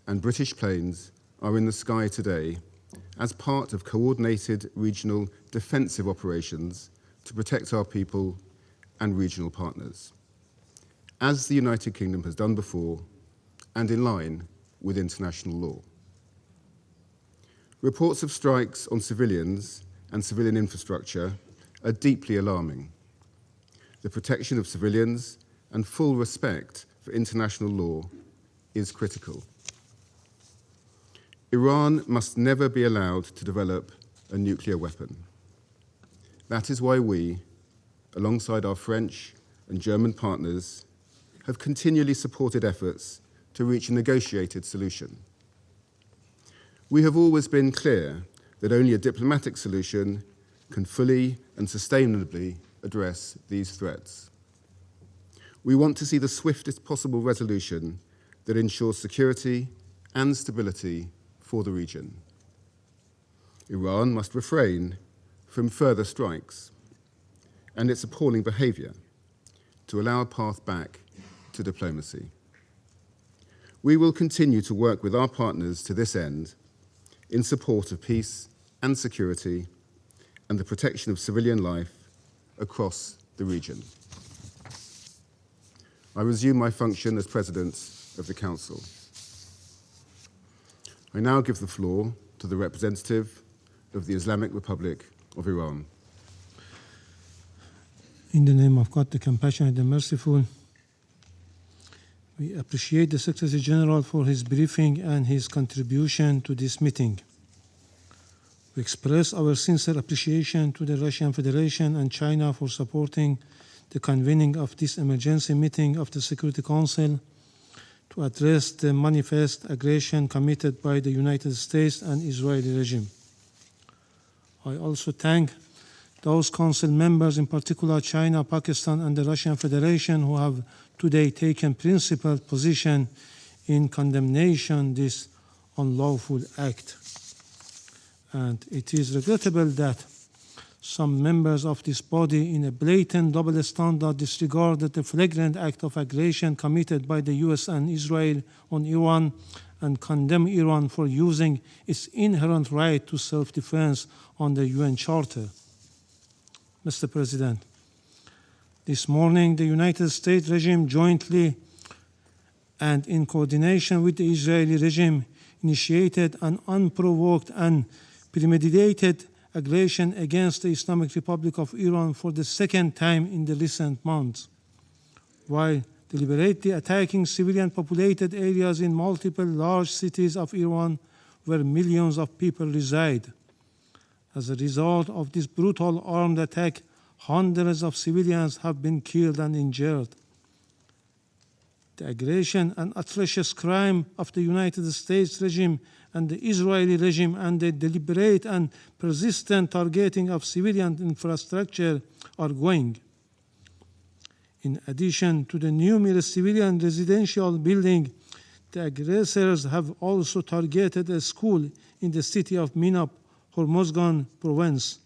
and British planes are in the sky today as part of coordinated regional defensive operations to protect our people and regional partners, as the United Kingdom has done before and in line with international law. Reports of strikes on civilians and civilian infrastructure are deeply alarming. The protection of civilians and full respect for international law is critical. Iran must never be allowed to develop a nuclear weapon. That is why we, alongside our French and German partners, have continually supported efforts to reach a negotiated solution. We have always been clear that only a diplomatic solution can fully and sustainably address these threats. We want to see the swiftest possible resolution that ensures security and stability for the region. Iran must refrain from further strikes and its appalling behavior to allow a path back to diplomacy. We will continue to work with our partners to this end in support of peace and security and the protection of civilian life across the region. I resume my function as President of the Council. I now give the floor to the representative of the Islamic Republic of Iran. In the name of God, the compassionate and merciful, we appreciate the Secretary General for his briefing and his contribution to this meeting. We express our sincere appreciation to the Russian Federation and China for supporting the convening of this emergency meeting of the Security Council to address the manifest aggression committed by the United States and Israeli regime. I also thank those Council members, in particular China, Pakistan, and the Russian Federation, who have today taken principled position in condemnation this unlawful act. And it is regrettable that some members of this body, in a blatant double standard, disregarded the flagrant act of aggression committed by the US and Israel on Iran and condemn Iran for using its inherent right to self-defense on the UN Charter. Mr. President, this morning the United States regime jointly and in coordination with the Israeli regime initiated an unprovoked and premeditated aggression against the Islamic Republic of Iran for the second time in the recent months, while deliberately attacking civilian populated areas in multiple large cities of Iran where millions of people reside. As a result of this brutal armed attack, hundreds of civilians have been killed and injured. The aggression and atrocious crime of the United States regime and the Israeli regime and the deliberate and persistent targeting of civilian infrastructure are ongoing. In addition to the numerous civilian residential buildings, the aggressors have also targeted a school in the city of Minab, Hormozgan province,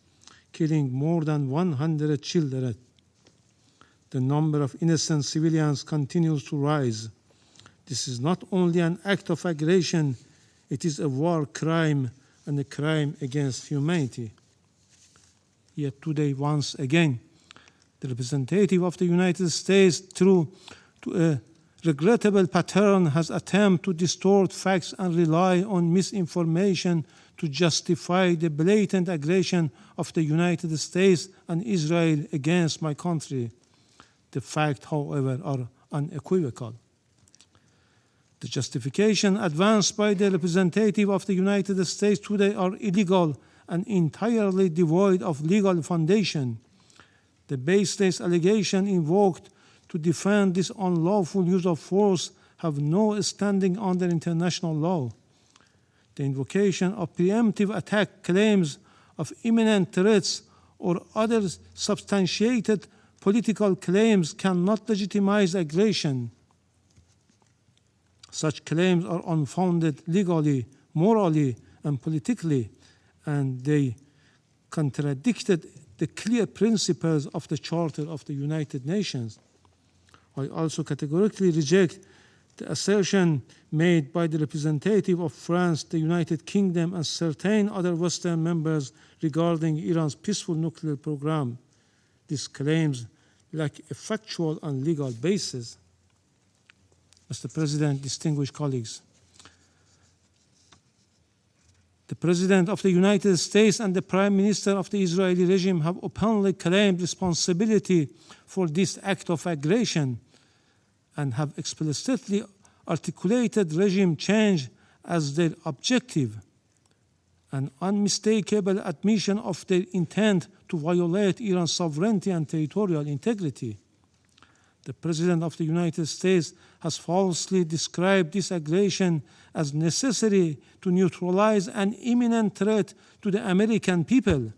killing more than 100 children. The number of innocent civilians continues to rise. This is not only an act of aggression, it is a war crime and a crime against humanity. Yet today, once again, the representative of the United States, through a regrettable pattern, has attempted to distort facts and rely on misinformation to justify the blatant aggression of the United States and Israel against my country. The facts, however, are unequivocal. The justification advanced by the representative of the United States today are illegal and entirely devoid of legal foundation. The baseless allegation invoked to defend this unlawful use of force have no standing under international law. The invocation of preemptive attack claims of imminent threats or other substantiated political claims cannot legitimize aggression. Such claims are unfounded legally, morally, and politically, and they contradicted the clear principles of the Charter of the United Nations. I also categorically reject the assertion made by the representative of France, the United Kingdom, and certain other Western members regarding Iran's peaceful nuclear program. These claims lack a factual and legal basis. Mr. President, distinguished colleagues, the President of the United States and the Prime Minister of the Israeli regime have openly claimed responsibility for this act of aggression and have explicitly articulated regime change as their objective, an unmistakable admission of their intent to violate Iran's sovereignty and territorial integrity. The President of the United States has falsely described this aggression as necessary to neutralize an imminent threat to the American people.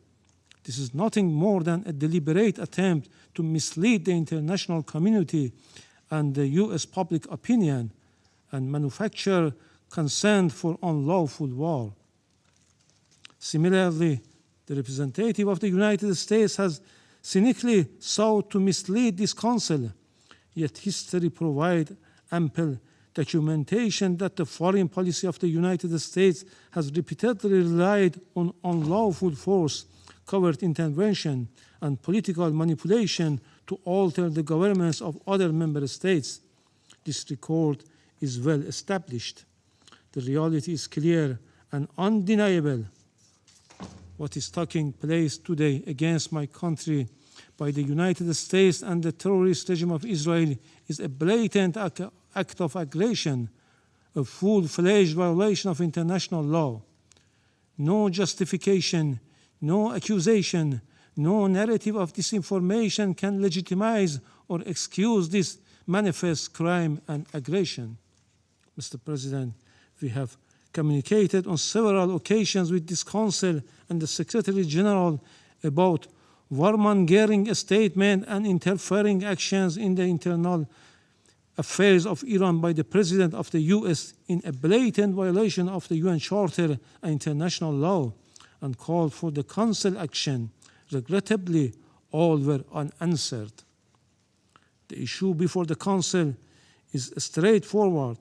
This is nothing more than a deliberate attempt to mislead the international community and the U.S. public opinion and manufacture consent for unlawful war. Similarly, the representative of the United States has cynically sought to mislead this Council, yet history provides ample documentation that the foreign policy of the United States has repeatedly relied on unlawful force, covert intervention, and political manipulation to alter the governments of other member states. This record is well established. The reality is clear and undeniable. What is taking place today against my country by the United States and the terrorist regime of Israel is a blatant act of aggression, a full-fledged violation of international law. No justification, no accusation, no narrative of disinformation can legitimize or excuse this manifest crime and aggression. Mr. President, we have communicated on several occasions with this Council and the Secretary General about warmongering statements and interfering actions in the internal affairs of Iran by the President of the U.S. in a blatant violation of the UN Charter and international law, and called for the Council action. Regrettably, all were unanswered. The issue before the Council is straightforward: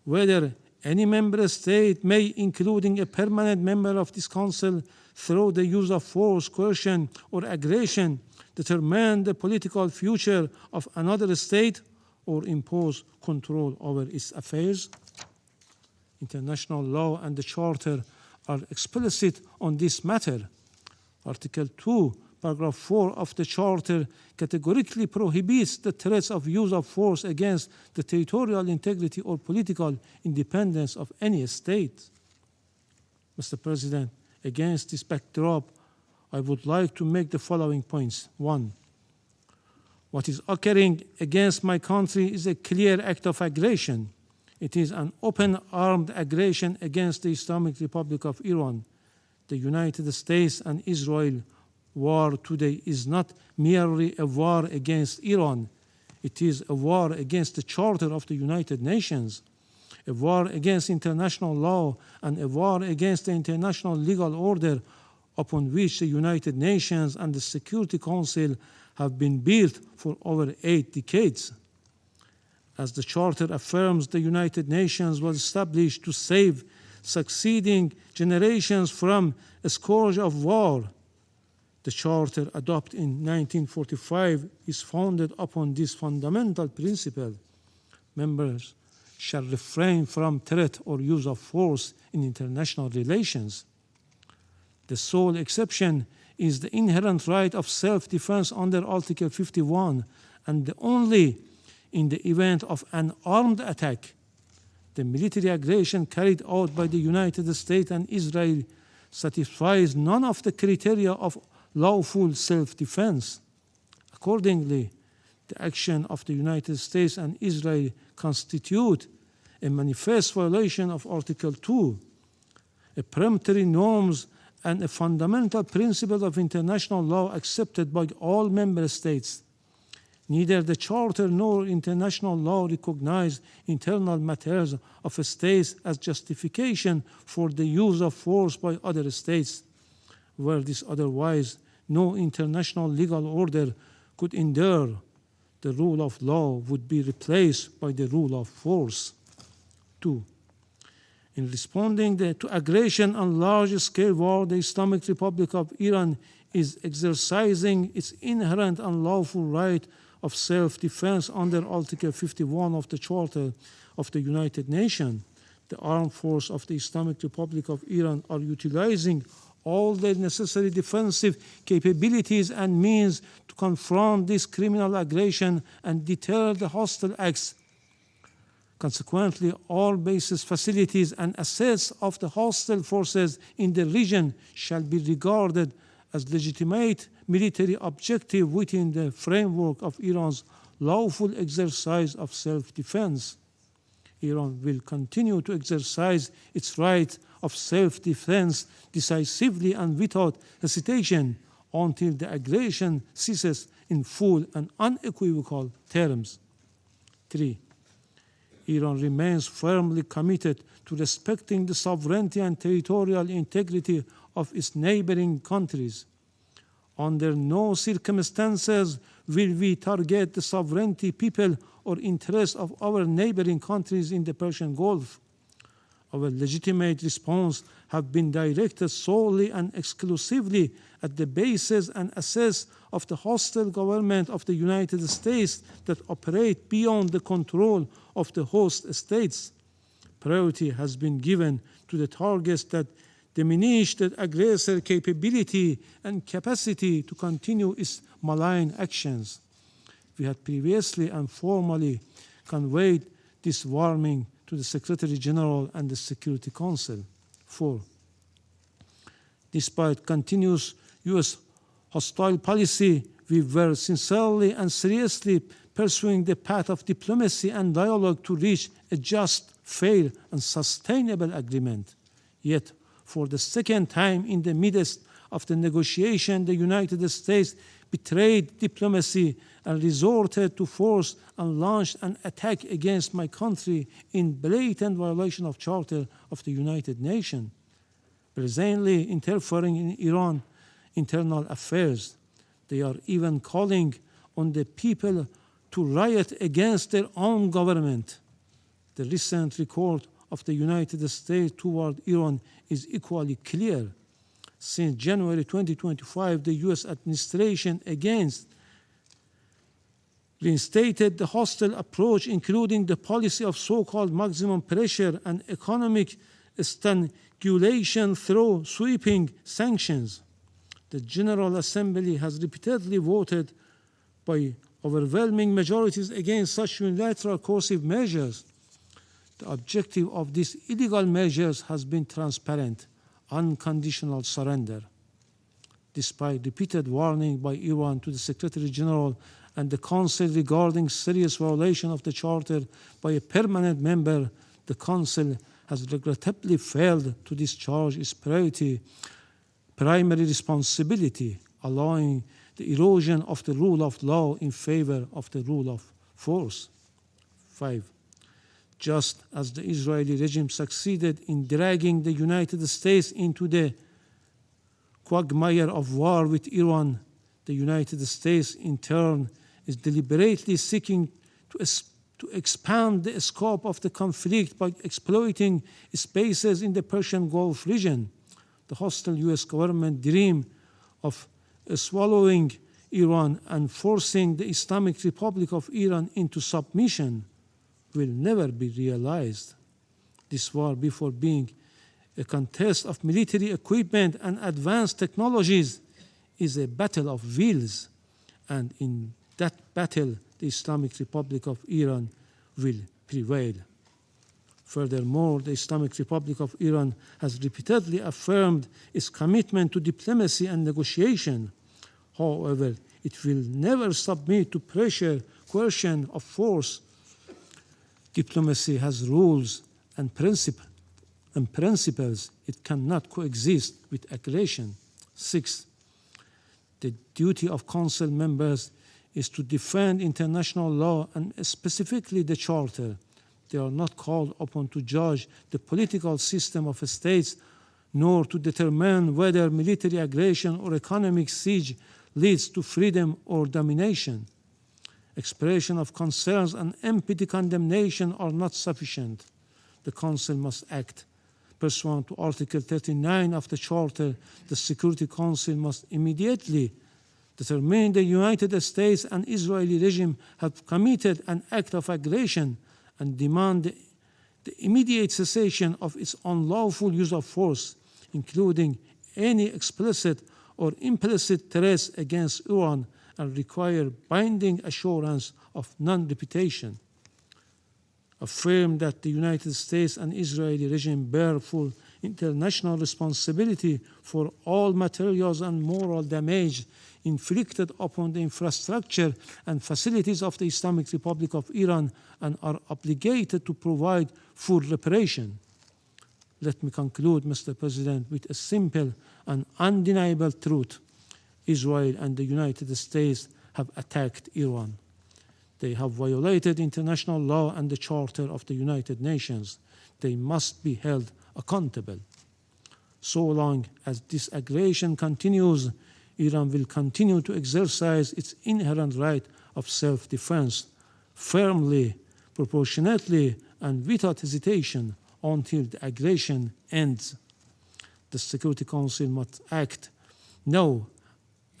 whether Any member state may, including a permanent member of this council, through the use of force, coercion, or aggression, determine the political future of another state or impose control over its affairs. International law and the Charter are explicit on this matter. Article 2, paragraph 4 of the Charter categorically prohibits the threats of use of force against the territorial integrity or political independence of any state. Mr. President, against this backdrop, I would like to make the following points. 1. What is occurring against my country is a clear act of aggression. It is an open armed aggression against the Islamic Republic of Iran. The United States and Israel war today is not merely a war against Iran. It is a war against the Charter of the United Nations, a war against international law, and a war against the international legal order upon which the United Nations and the Security Council have been built for over 8 decades. As the Charter affirms, the United Nations was established to save succeeding generations from a scourge of war. The Charter, adopted in 1945, is founded upon this fundamental principle. Members shall refrain from threat or use of force in international relations. The sole exception is the inherent right of self-defense under Article 51, and only in the event of an armed attack. The military aggression carried out by the United States and Israel satisfies none of the criteria of lawful self-defense. Accordingly, the action of the United States and Israel constitute a manifest violation of Article 2, a peremptory norms and a fundamental principle of international law accepted by all member states. Neither the Charter nor international law recognize internal matters of states as justification for the use of force by other states. Were this otherwise, no international legal order could endure. The rule of law would be replaced by the rule of force. 2. In responding to aggression and large-scale war, the Islamic Republic of Iran is exercising its inherent and lawful right of self-defense under Article 51 of the Charter of the United Nations. The armed forces of the Islamic Republic of Iran are utilizing all the necessary defensive capabilities and means to confront this criminal aggression and deter the hostile acts. Consequently, all bases, facilities, and assets of the hostile forces in the region shall be regarded as legitimate military objective within the framework of Iran's lawful exercise of self-defense. Iran will continue to exercise its right of self-defense decisively and without hesitation until the aggression ceases in full and unequivocal terms. 3. Iran remains firmly committed to respecting the sovereignty and territorial integrity of its neighboring countries. Under no circumstances will we target the sovereignty, people, or interests of our neighboring countries in the Persian Gulf. Our legitimate response have been directed solely and exclusively at the bases and assets of the hostile government of the United States that operate beyond the control of the host states. Priority has been given to the targets that diminish the aggressor capability and capacity to continue its malign actions. We had previously and formally conveyed this warning to the Secretary General and the Security Council. 4. Despite continuous U.S. hostile policy, we were sincerely and seriously pursuing the path of diplomacy and dialogue to reach a just, fair, and sustainable agreement. Yet, for the second time in the midst of the negotiation, the United States betrayed diplomacy and resorted to force and launched an attack against my country in blatant violation of Charter of the United Nations, presently interfering in Iran's internal affairs. They are even calling on the people to riot against their own government. The recent record of the United States toward Iran is equally clear. Since January 2025, the U.S. administration against reinstated the hostile approach, including the policy of so-called maximum pressure and economic strangulation through sweeping sanctions. The General Assembly has repeatedly voted by overwhelming majorities against such unilateral coercive measures. The objective of these illegal measures has been transparent, unconditional surrender. Despite repeated warning by Iran to the Secretary General and the Council regarding serious violation of the Charter by a permanent member, the Council has regrettably failed to discharge its primary responsibility, allowing the erosion of the rule of law in favor of the rule of force. 5. Just as the Israeli regime succeeded in dragging the United States into the quagmire of war with Iran, the United States in turn is deliberately seeking to expand the scope of the conflict by exploiting spaces in the Persian Gulf region. The hostile U.S. government dream of swallowing Iran and forcing the Islamic Republic of Iran into submission will never be realized. This war, before being a contest of military equipment and advanced technologies, is a battle of wills, and in that battle, the Islamic Republic of Iran will prevail. Furthermore, the Islamic Republic of Iran has repeatedly affirmed its commitment to diplomacy and negotiation. However, it will never submit to pressure, coercion, or force. Diplomacy has rules and principles. It cannot coexist with aggression. 6. The duty of Council members is to defend international law and specifically the Charter. They are not called upon to judge the political system of states, nor to determine whether military aggression or economic siege leads to freedom or domination. Expression of concerns and empty condemnation are not sufficient. The Council must act. Pursuant to Article 39 of the Charter, the Security Council must immediately determine the United States and Israeli regime have committed an act of aggression and demand the immediate cessation of its unlawful use of force, including any explicit or implicit threats against Iran, and require binding assurance of non-repetition. Affirm that the United States and Israeli regime bear full international responsibility for all materials and moral damage inflicted upon the infrastructure and facilities of the Islamic Republic of Iran and are obligated to provide full reparation. Let me conclude, Mr. President, with a simple and undeniable truth. Israel and the United States have attacked Iran. They have violated international law and the Charter of the United Nations. They must be held accountable. So long as this aggression continues, Iran will continue to exercise its inherent right of self-defense firmly, proportionately, and without hesitation until the aggression ends. The Security Council must act now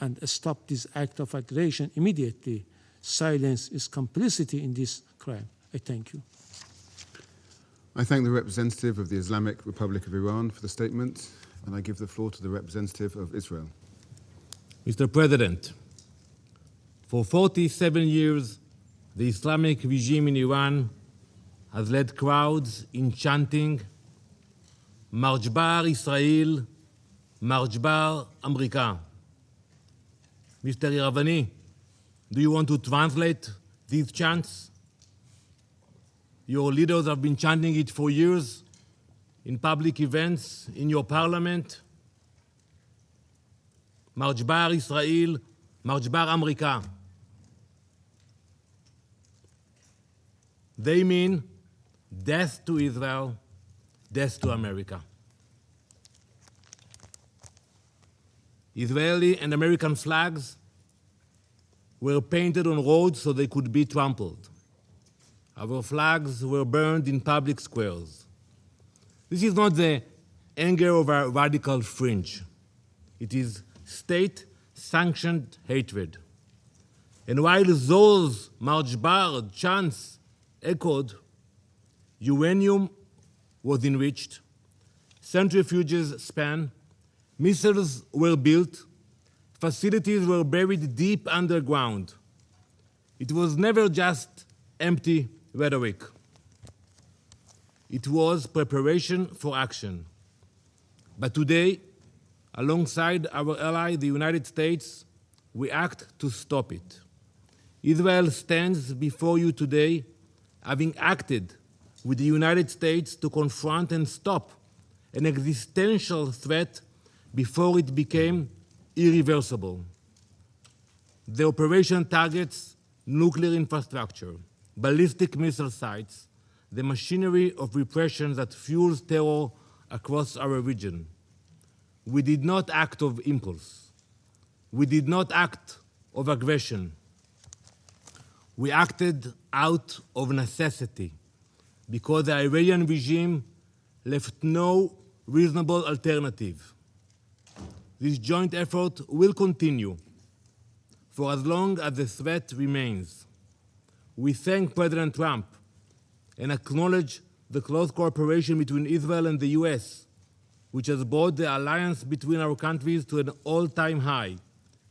and stop this act of aggression immediately. Silence is complicity in this crime. I thank you. I thank the representative of the Islamic Republic of Iran for the statement, and I give the floor to the representative of Israel. Mr. President, for 47 years, the Islamic regime in Iran has led crowds in chanting, March Bar Israel, March Bar America. Mr. Iravani, do you want to translate these chants? Your leaders have been chanting it for years in public events, in your parliament. March Bar Israel, March Bar America. They mean death to Israel, death to America. Israeli and American flags were painted on roads so they could be trampled. Our flags were burned in public squares. This is not the anger of a radical fringe. It is state-sanctioned hatred. And while those march-bar chants echoed, uranium was enriched, centrifuges span, missiles were built, facilities were buried deep underground. It was never just empty rhetoric. It was preparation for action. But today, alongside our ally, the United States, we act to stop it. Israel stands before you today, having acted with the United States to confront and stop an existential threat before it became irreversible. The operation targets nuclear infrastructure, ballistic missile sites, the machinery of repression that fuels terror across our region. We did not act of impulse. We did not act of aggression. We acted out of necessity because the Iranian regime left no reasonable alternative. This joint effort will continue for as long as the threat remains. We thank President Trump and acknowledge the close cooperation between Israel and the US, which has brought the alliance between our countries to an all-time high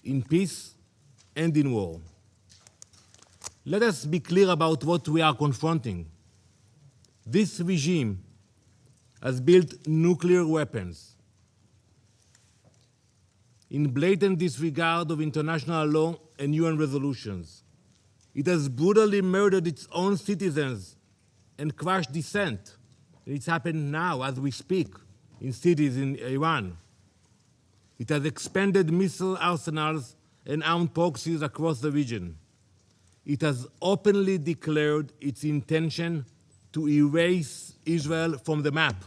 in peace and in war. Let us be clear about what we are confronting. This regime has built nuclear weapons in blatant disregard of international law and UN resolutions. It has brutally murdered its own citizens and crushed dissent. It's happened now as we speak in cities in Iran. It has expanded missile arsenals and armed proxies across the region. It has openly declared its intention to erase Israel from the map.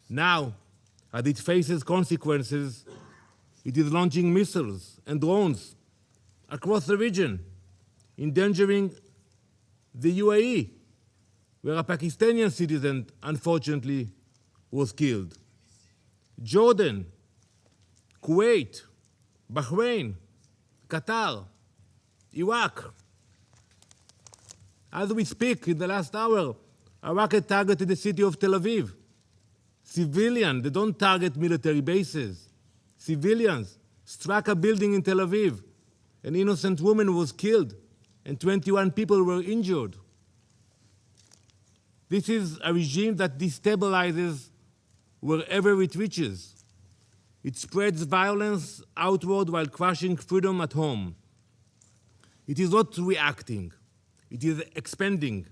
Now, as it faces consequences, it is launching missiles and drones across the region, endangering the UAE, where a Pakistani citizen, unfortunately, was killed. Jordan, Kuwait, Bahrain, Qatar, Iraq. As we speak, in the last hour, a rocket targeted the city of Tel Aviv. Civilians, they don't target military bases. Civilians struck a building in Tel Aviv. An innocent woman was killed, and 21 people were injured. This is a regime that destabilizes wherever it reaches. It spreads violence outward while crushing freedom at home. It is not reacting. It is expanding.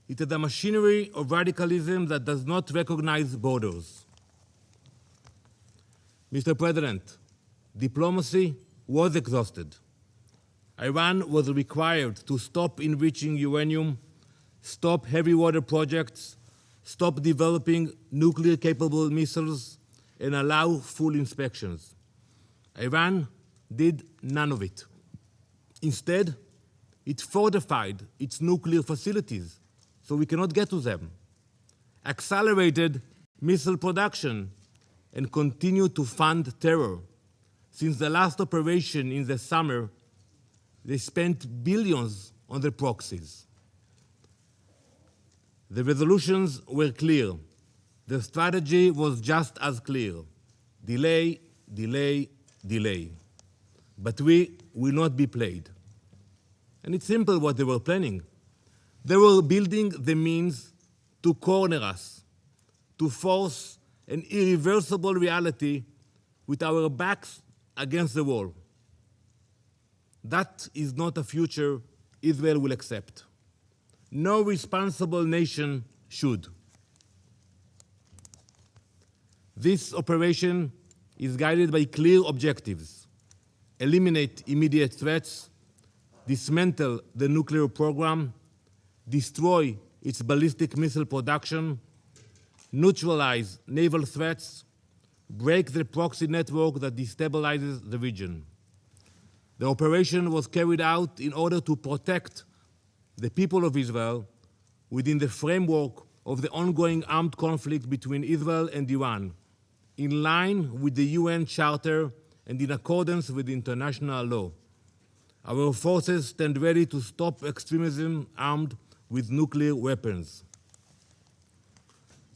It is a machinery of radicalism that does not recognize borders. Mr. President, diplomacy was exhausted. Iran was required to stop enriching uranium, stop heavy water projects, stop developing nuclear-capable missiles, and allow full inspections. Iran did none of it. Instead, it fortified its nuclear facilities so we cannot get to them, accelerated missile production, and continued to fund terror. Since the last operation in the summer, they spent billions on their proxies. The resolutions were clear. The strategy was just as clear. Delay, delay, delay. But we will not be played. And it's simple what they were planning. They were building the means to corner us, to force an irreversible reality with our backs against the wall. That is not a future Israel will accept. No responsible nation should. This operation is guided by clear objectives: eliminate immediate threats, dismantle the nuclear program, destroy its ballistic missile production, neutralize naval threats, break the proxy network that destabilizes the region. The operation was carried out in order to protect the people of Israel within the framework of the ongoing armed conflict between Israel and Iran, in line with the UN Charter and in accordance with international law. Our forces stand ready to stop extremism armed with nuclear weapons.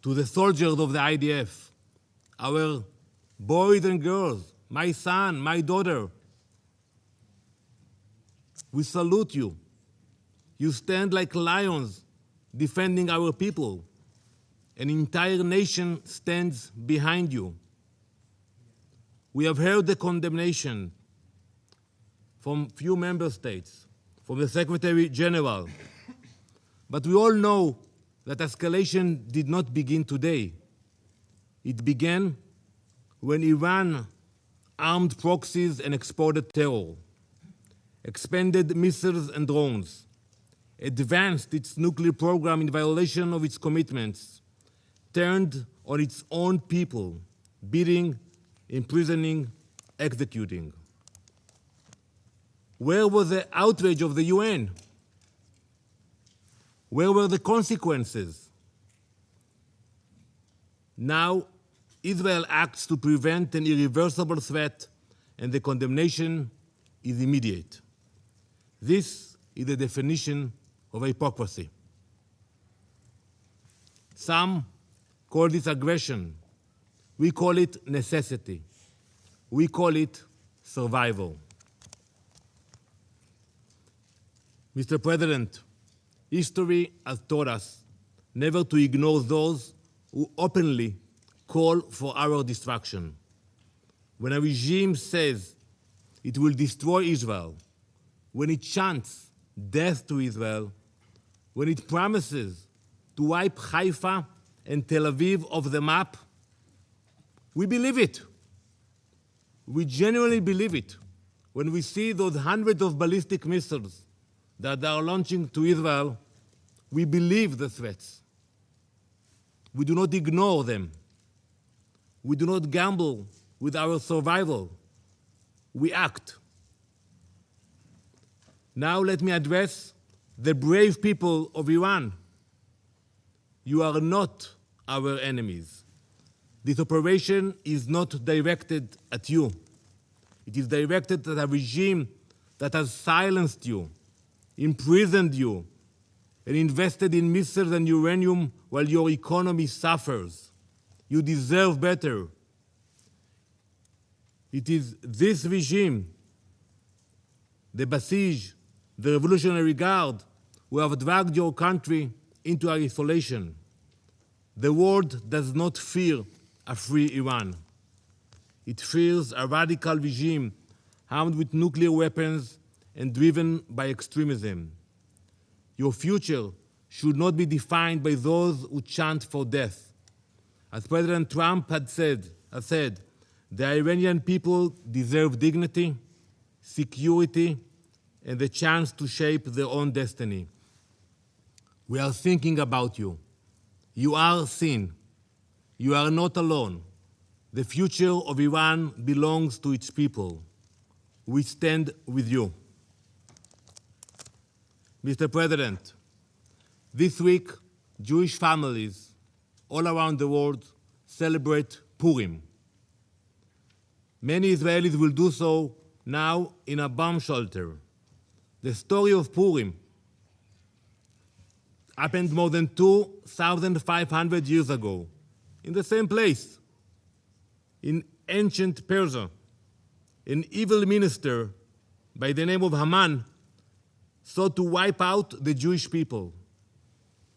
To the soldiers of the IDF, our boys and girls, my son, my daughter, we salute you. You stand like lions defending our people. An entire nation stands behind you. We have heard the condemnation from few member states, from the Secretary General, but we all know that escalation did not begin today. It began when Iran armed proxies and exported terror, expanded missiles and drones, advanced its nuclear program in violation of its commitments, turned on its own people, beating, imprisoning, executing. Where was the outrage of the UN? Where were the consequences? Now, Israel acts to prevent an irreversible threat, and the condemnation is immediate. This is the definition of hypocrisy. Some call this aggression. We call it necessity. We call it survival. Mr. President, history has taught us never to ignore those who openly call for our destruction. When a regime says it will destroy Israel, when it chants death to Israel, when it promises to wipe Haifa and Tel Aviv off the map, we believe it. We genuinely believe it when we see those hundreds of ballistic missiles that they are launching to Israel. We believe the threats. We do not ignore them. We do not gamble with our survival. We act. Now let me address the brave people of Iran. You are not our enemies. This operation is not directed at you. It is directed at a regime that has silenced you, imprisoned you, and invested in missiles and uranium while your economy suffers. You deserve better. It is this regime, the Basij, the Revolutionary Guard, who have dragged your country into isolation. The world does not fear a free Iran. It fears a radical regime armed with nuclear weapons and driven by extremism. Your future should not be defined by those who chant for death. As President Trump has said, the Iranian people deserve dignity, security, and the chance to shape their own destiny. We are thinking about you. You are seen. You are not alone. The future of Iran belongs to its people. We stand with you. Mr. President, this week, Jewish families all around the world celebrate Purim. Many Israelis will do so now in a bomb shelter. The story of Purim happened more than 2,500 years ago, in the same place, in ancient Persia. An evil minister by the name of Haman sought to wipe out the Jewish people.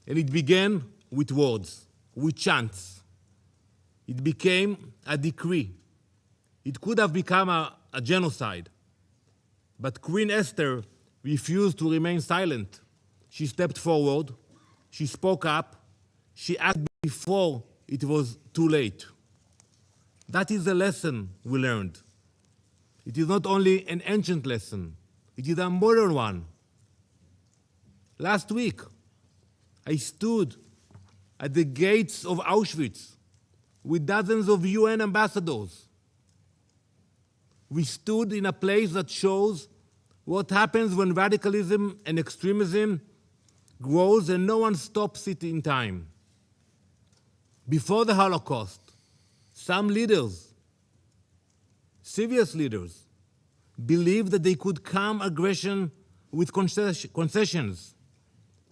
And it began with words, with chants. It became a decree. It could have become a genocide. But Queen Esther refused to remain silent. She stepped forward. She spoke up. She acted before it was too late. That is the lesson we learned. It is not only an ancient lesson, it is a modern one. Last week, I stood at the gates of Auschwitz with dozens of UN ambassadors. We stood in a place that shows what happens when radicalism and extremism grows and no one stops it in time. Before the Holocaust, some leaders, serious leaders, believed that they could calm aggression with concessions.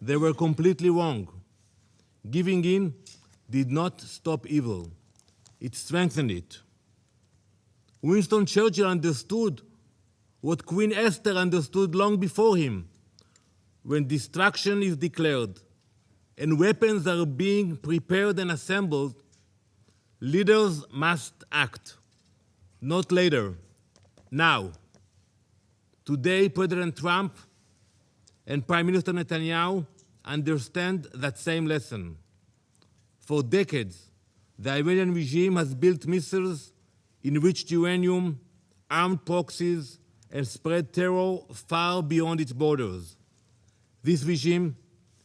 They were completely wrong. Giving in did not stop evil. It strengthened it. Winston Churchill understood what Queen Esther understood long before him. When destruction is declared and weapons are being prepared and assembled, leaders must act, not later, now. Today, President Trump and Prime Minister Netanyahu understand that same lesson. For decades, the Iranian regime has built missiles, enriched uranium, armed proxies, and spread terror far beyond its borders. This regime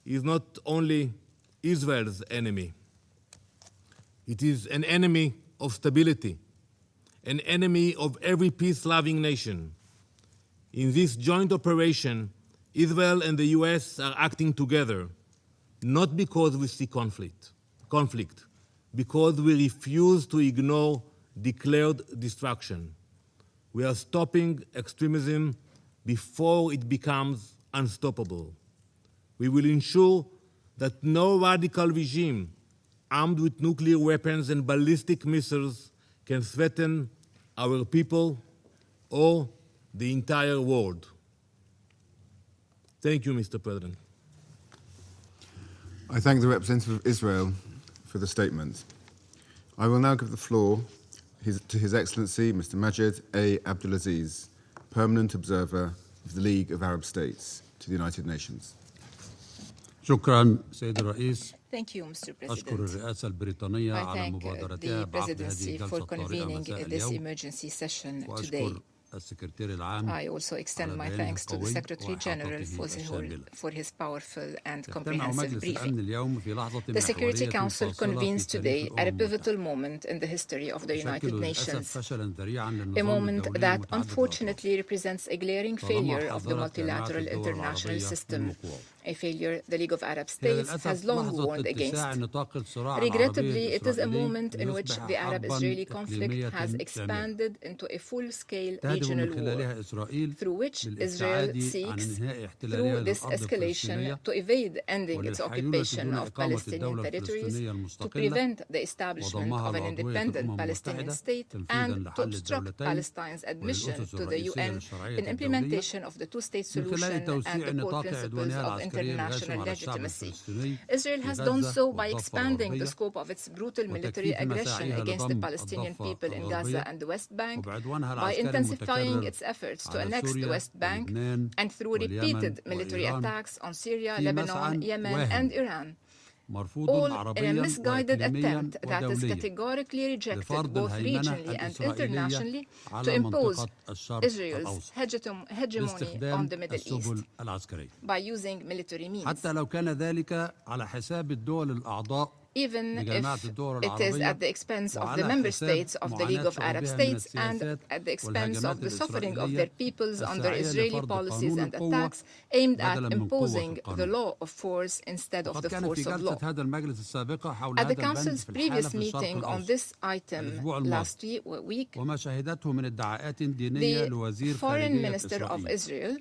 is not only Israel's enemy. It is an enemy of stability, an enemy of every peace-loving nation. In this joint operation, Israel and the US are acting together, not because we see conflict, because we refuse to ignore declared destruction. We are stopping extremism before it becomes unstoppable. We will ensure that no radical regime armed with nuclear weapons and ballistic missiles can threaten our people or the entire world. Thank you, Mr. President. I thank the representative of Israel for the statement. I will now give the floor to His Excellency, Mr. Majed A. Abdulaziz, Permanent Observer of the League of Arab States to the United Nations. شكرا سيد الرئيس. Thank you, Mr. President. أشكر الرئاسة البريطانية على I مبادرتها thank the بعقد هذه presidency الجلسة for الطارئة convening مساء this اليوم. emergency session today. وأشكر السكرتير العام I also extend my thanks to the Secretary General for his powerful and comprehensive briefing. The Security Council convenes today at a pivotal moment in the history of the United Nations, a moment that unfortunately represents a glaring failure of the multilateral international system, a failure the League of Arab States has long warned against. Regrettably, it is a moment in which the Arab-Israeli conflict has expanded into a full-scale regional war, through which Israel seeks, through this escalation, to evade ending its occupation of Palestinian territories, to prevent the establishment of an independent Palestinian state, and to obstruct Palestine's admission to the UN in implementation of the two-state solution and the core principles of international legitimacy. Israel has done so by expanding the scope of its brutal military aggression against the Palestinian people in Gaza and the West Bank, by intensifying its efforts to annex the West Bank, and through repeated military attacks on Syria, Lebanon, Yemen, and Iran, all in a misguided attempt that is categorically rejected both regionally and internationally to impose Israel's hegemony on the Middle East by using military means. Even if it is at the expense of the member states of the League of Arab States and at the expense of the suffering of their peoples under Israeli policies and attacks aimed at imposing the law of force instead of the force of law. At the Council's previous meeting on this item last week, the Foreign Minister of Israel,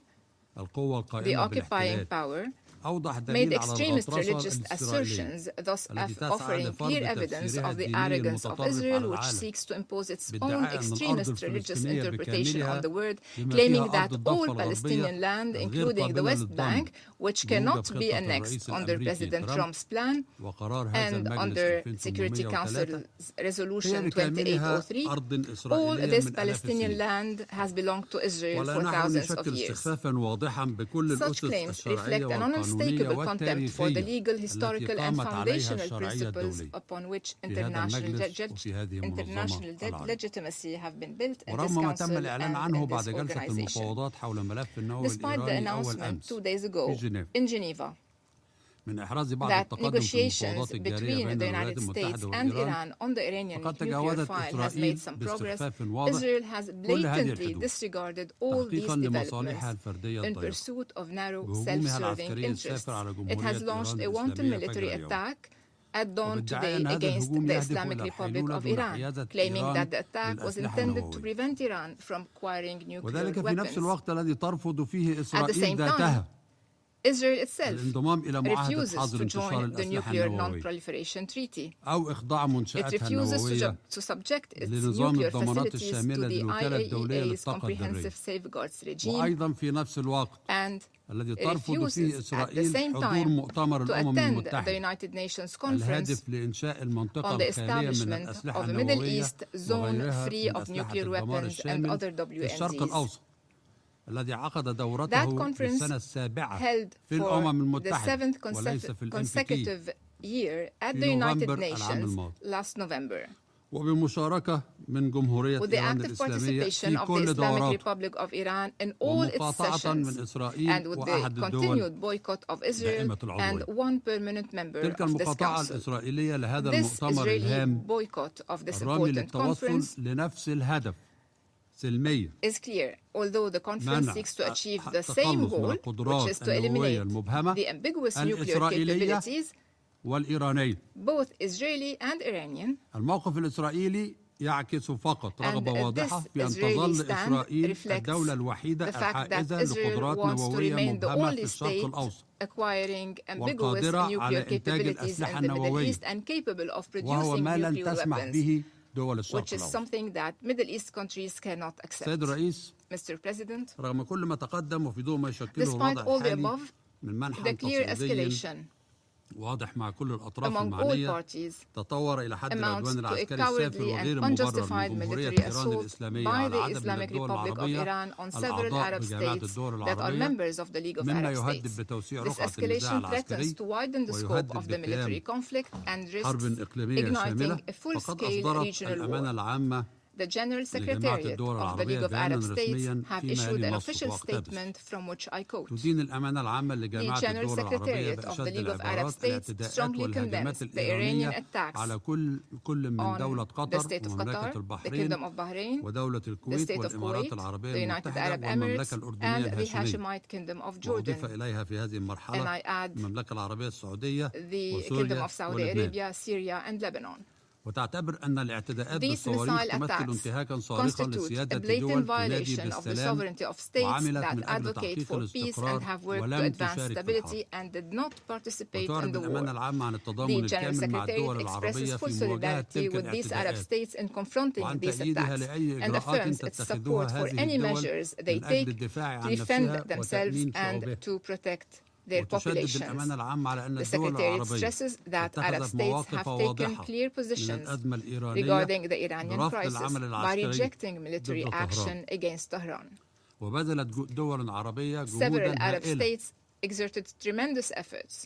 the occupying power, made extremist religious assertions, thus offering clear evidence of the arrogance of Israel, which seeks to impose its own extremist religious interpretation on the word, claiming that all Palestinian land, including the West Bank, which cannot be annexed under President Trump's plan and under Security Council's Resolution 2803, all this Palestinian land has belonged to Israel for thousands of years. Such claims reflect an unmistakable contempt for the legal, historical, and foundational principles upon which international legitimacy have been built in this Council and in this organization. Despite the announcement 2 days ago in Geneva that negotiations between the United States and Iran on the Iranian nuclear file has made some progress, Israel has blatantly disregarded all these developments in pursuit of narrow, self-serving interests. It has launched a wanton military attack at dawn today against the Islamic Republic of Iran, claiming that the attack was intended to prevent Iran from acquiring nuclear weapons. At the same time, Israel itself refuses to join the Nuclear Non-Proliferation Treaty. It refuses to subject its nuclear facilities to the IAEA's comprehensive safeguards regime, and it refuses at the same time to attend the United Nations Conference on the establishment of a Middle East zone free of nuclear weapons and other WNZs. That conference, held for the seventh consecutive year at the United Nations last November, with the active participation of the Islamic Republic of Iran in all its sessions, and with the continued boycott of Israel and one permanent member of this council. This Israeli boycott of this important conference is clear, although the conference seeks to achieve the same goal, which is to eliminate the ambiguous nuclear capabilities, both Israeli and Iranian. يعكس فقط رغبة واضحة في أن تظل إسرائيل الدولة الوحيدة الحائزة لقدرات نووية مبهمة في الشرق الأوسط والقادرة على إنتاج الأسلحة النووية وهو ما لن تسمح به دول الشرق which is something that Middle East countries cannot accept. سيد الرئيس Mr. President, رغم كل ما تقدم وفي ضوء ما يشكله الوضع الحالي من منحى تصعيدي واضح مع كل الأطراف المعنية تطور إلى حد العدوان العسكري السافر وغير المبرر من جمهورية إيران الإسلامية على عدد من الدول العربية الأعضاء بجامعة الدول العربية مما يهدد بتوسيع رقعة النزاع العسكري ويهدد بقيام حرب إقليمية شاملة فقد أصدرت الأمانة العامة The General Secretariat of the League of Arab States have issued an official statement from which I quote. The General Secretariat of the League of Arab States strongly condemns the Iranian attacks on the State of Qatar, the Kingdom of Bahrain, the State of Kuwait, the United Arab Emirates, and the Hashemite Kingdom of Jordan. And I add the Kingdom of Saudi Arabia, Syria, and Lebanon. وتعتبر أن الاعتداءات بالصواريخ تمثل انتهاكا صارخا لسيادة الدول تنادي بالسلام وعملت من أجل تحقيق الاستقرار ولم تشارك في الحرب. وتعرب الأمانة العامة عن التضامن الكامل مع الدول العربية في مواجهة تلك الاعتداءات وعن تأييدها لأي إجراءات تتخذها هذه الدول من أجل الدفاع عن نفسها وتأمين شعوبها. Their populations. The Secretariat stresses that Arab states have taken clear positions regarding the Iranian crisis by rejecting military action against Tehran. Several Arab states exerted tremendous efforts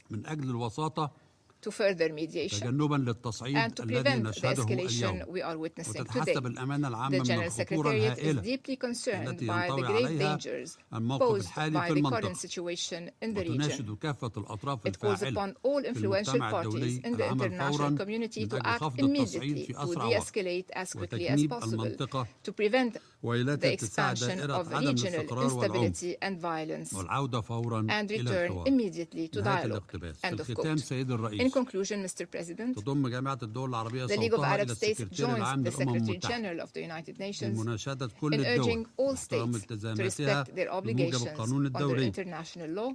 to further mediation and to prevent the escalation we are witnessing today. The General Secretariat is deeply concerned by the grave dangers posed by the current situation in the region. It calls upon all influential parties in the international community to act immediately to de-escalate as quickly as possible, to prevent the expansion of regional instability and violence, and return immediately to dialogue. End of quote. In conclusion, Mr. President, the League of Arab States joins the Secretary General of the United Nations in urging all states to respect their obligations under international law,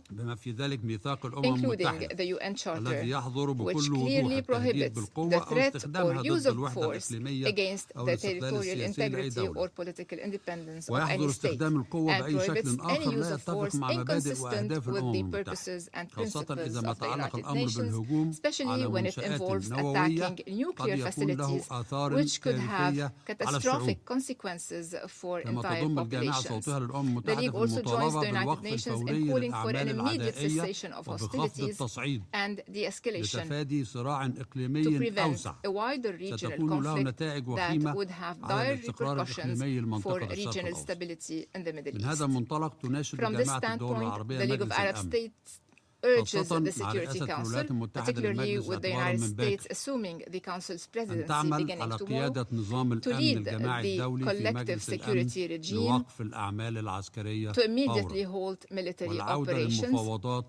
including the UN Charter, which clearly prohibits the threat or use of force against the territorial integrity or political independence of any state, and prohibits any use of force inconsistent with the purposes and principles of the United Nations, especially when it involves attacking nuclear facilities, which could have catastrophic consequences for entire populations. The League also joins the United Nations in calling for an immediate cessation of hostilities and de-escalation to prevent a wider regional conflict that would have dire repercussions for regional stability in the Middle East. From this standpoint, the League of Arab States urges the Security Council, particularly with the United States assuming the Council's presidency beginning tomorrow, to lead the collective security regime, to immediately halt military operations,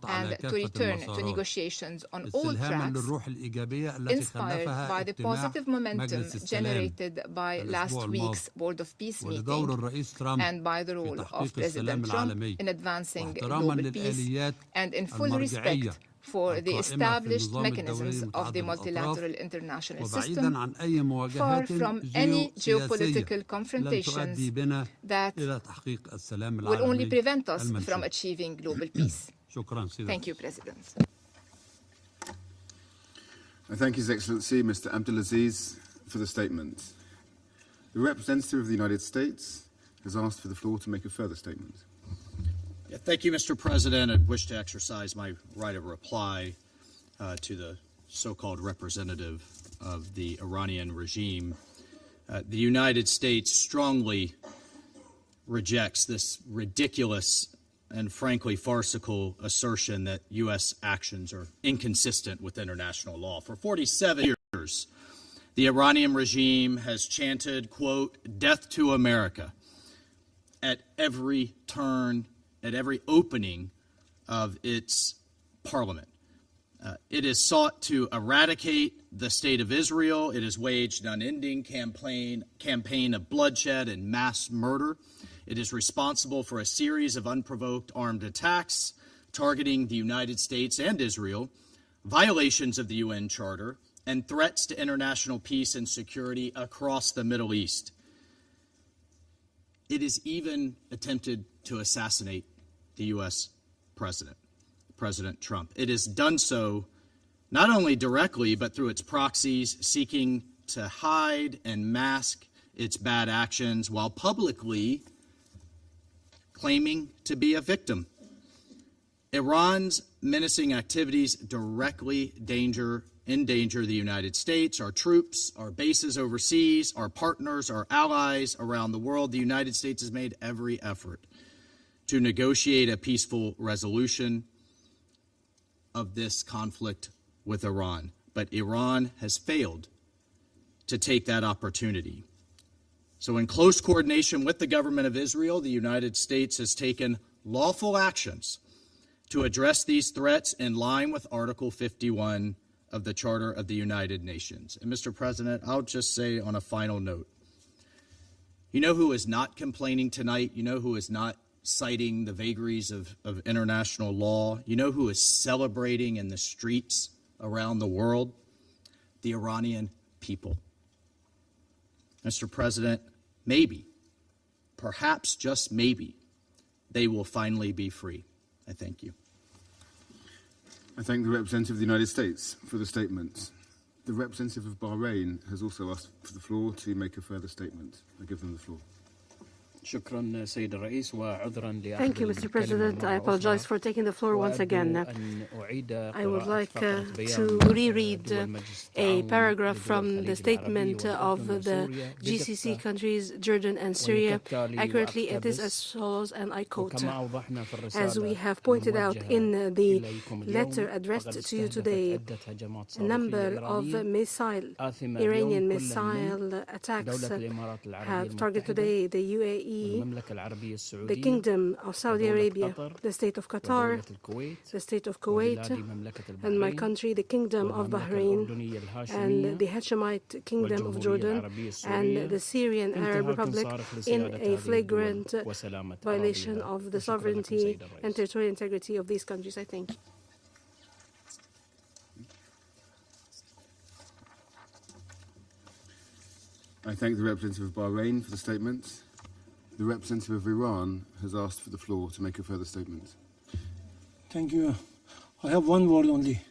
and to return to negotiations on all tracks, inspired by the positive momentum generated by last week's Board of Peace meeting and by the role of President Trump in advancing global peace and in full respect for the established mechanisms of the multilateral international system, far from any geopolitical confrontations that will only prevent us from achieving global peace. Thank you, President. I thank His Excellency Mr. Abdulaziz for the statement. The representative of the United States has asked for the floor to make a further statement. Thank you, Mr. President. I wish to exercise my right of reply to the so-called representative of the Iranian regime. The United States strongly rejects this ridiculous and frankly farcical assertion that U.S. actions are inconsistent with international law. For 47 years, the Iranian regime has chanted, quote, "Death to America," at every turn, at every opening of its parliament. It has sought to eradicate the state of Israel. It has waged an unending campaign of bloodshed and mass murder. It is responsible for a series of unprovoked armed attacks targeting the United States and Israel, violations of the UN Charter, and threats to international peace and security across the Middle East. It has even attempted to assassinate the U.S. President, President Trump. It has done so not only directly, but through its proxies, seeking to hide and mask its bad actions while publicly claiming to be a victim. Iran's menacing activities directly endanger the United States, our troops, our bases overseas, our partners, our allies around the world. The United States has made every effort to negotiate a peaceful resolution of this conflict with Iran. But Iran has failed to take that opportunity. So in close coordination with the government of Israel, the United States has taken lawful actions to address these threats in line with Article 51 of the Charter of the United Nations. And Mr. President, I'll just say on a final note, you know who is not complaining tonight? You know who is not citing the vagaries of international law? You know who is celebrating in the streets around the world? The Iranian people. Mr. President, maybe, perhaps just maybe, they will finally be free. I thank you. I thank the representative of the United States for the statement. The representative of Bahrain has also asked for the floor to make a further statement. I give them the floor. Thank you, Mr. President. I apologize for taking the floor once again. I would like to reread a paragraph from the statement of the GCC countries, Jordan and Syria. Accurately, it is as follows, and I quote, "As we have pointed out in the letter addressed to you today, a number of Iranian missile attacks have targeted today the UAE, the Kingdom of Saudi Arabia, the State of Qatar, the State of Kuwait, and my country, the Kingdom of Bahrain, and the Hashemite Kingdom of Jordan, and the Syrian Arab Republic in a flagrant violation of the sovereignty and territorial integrity of these countries." I thank you. I thank the representative of Bahrain for the statement. The representative of Iran has asked for the floor to make a further statement. Thank you. I have one word only.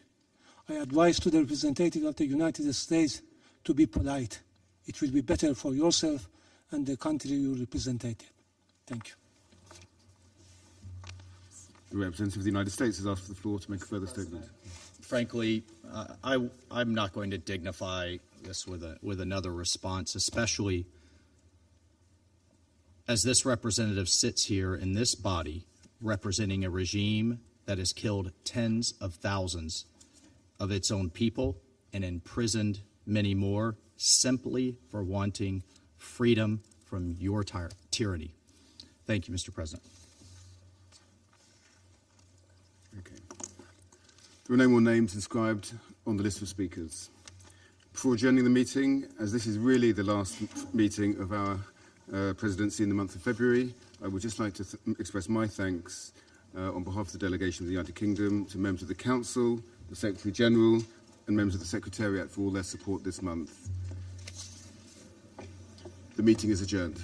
I advise to the representative of the United States to be polite. It will be better for yourself and the country you represented. Thank you. The representative of the United States has asked for the floor to make a further statement. Frankly, I'm not going to dignify this with another response, especially as this representative sits here in this body representing a regime that has killed tens of thousands of its own people and imprisoned many more simply for wanting freedom from your tyranny. Thank you, Mr. President. Okay. There are no more names inscribed on the list of speakers. Before adjourning the meeting, as this is really the last meeting of our presidency in the month of February, I would just like to express my thanks on behalf of the delegation of the United Kingdom to members of the Council, the Secretary General, and members of the Secretariat for all their support this month. The meeting is adjourned.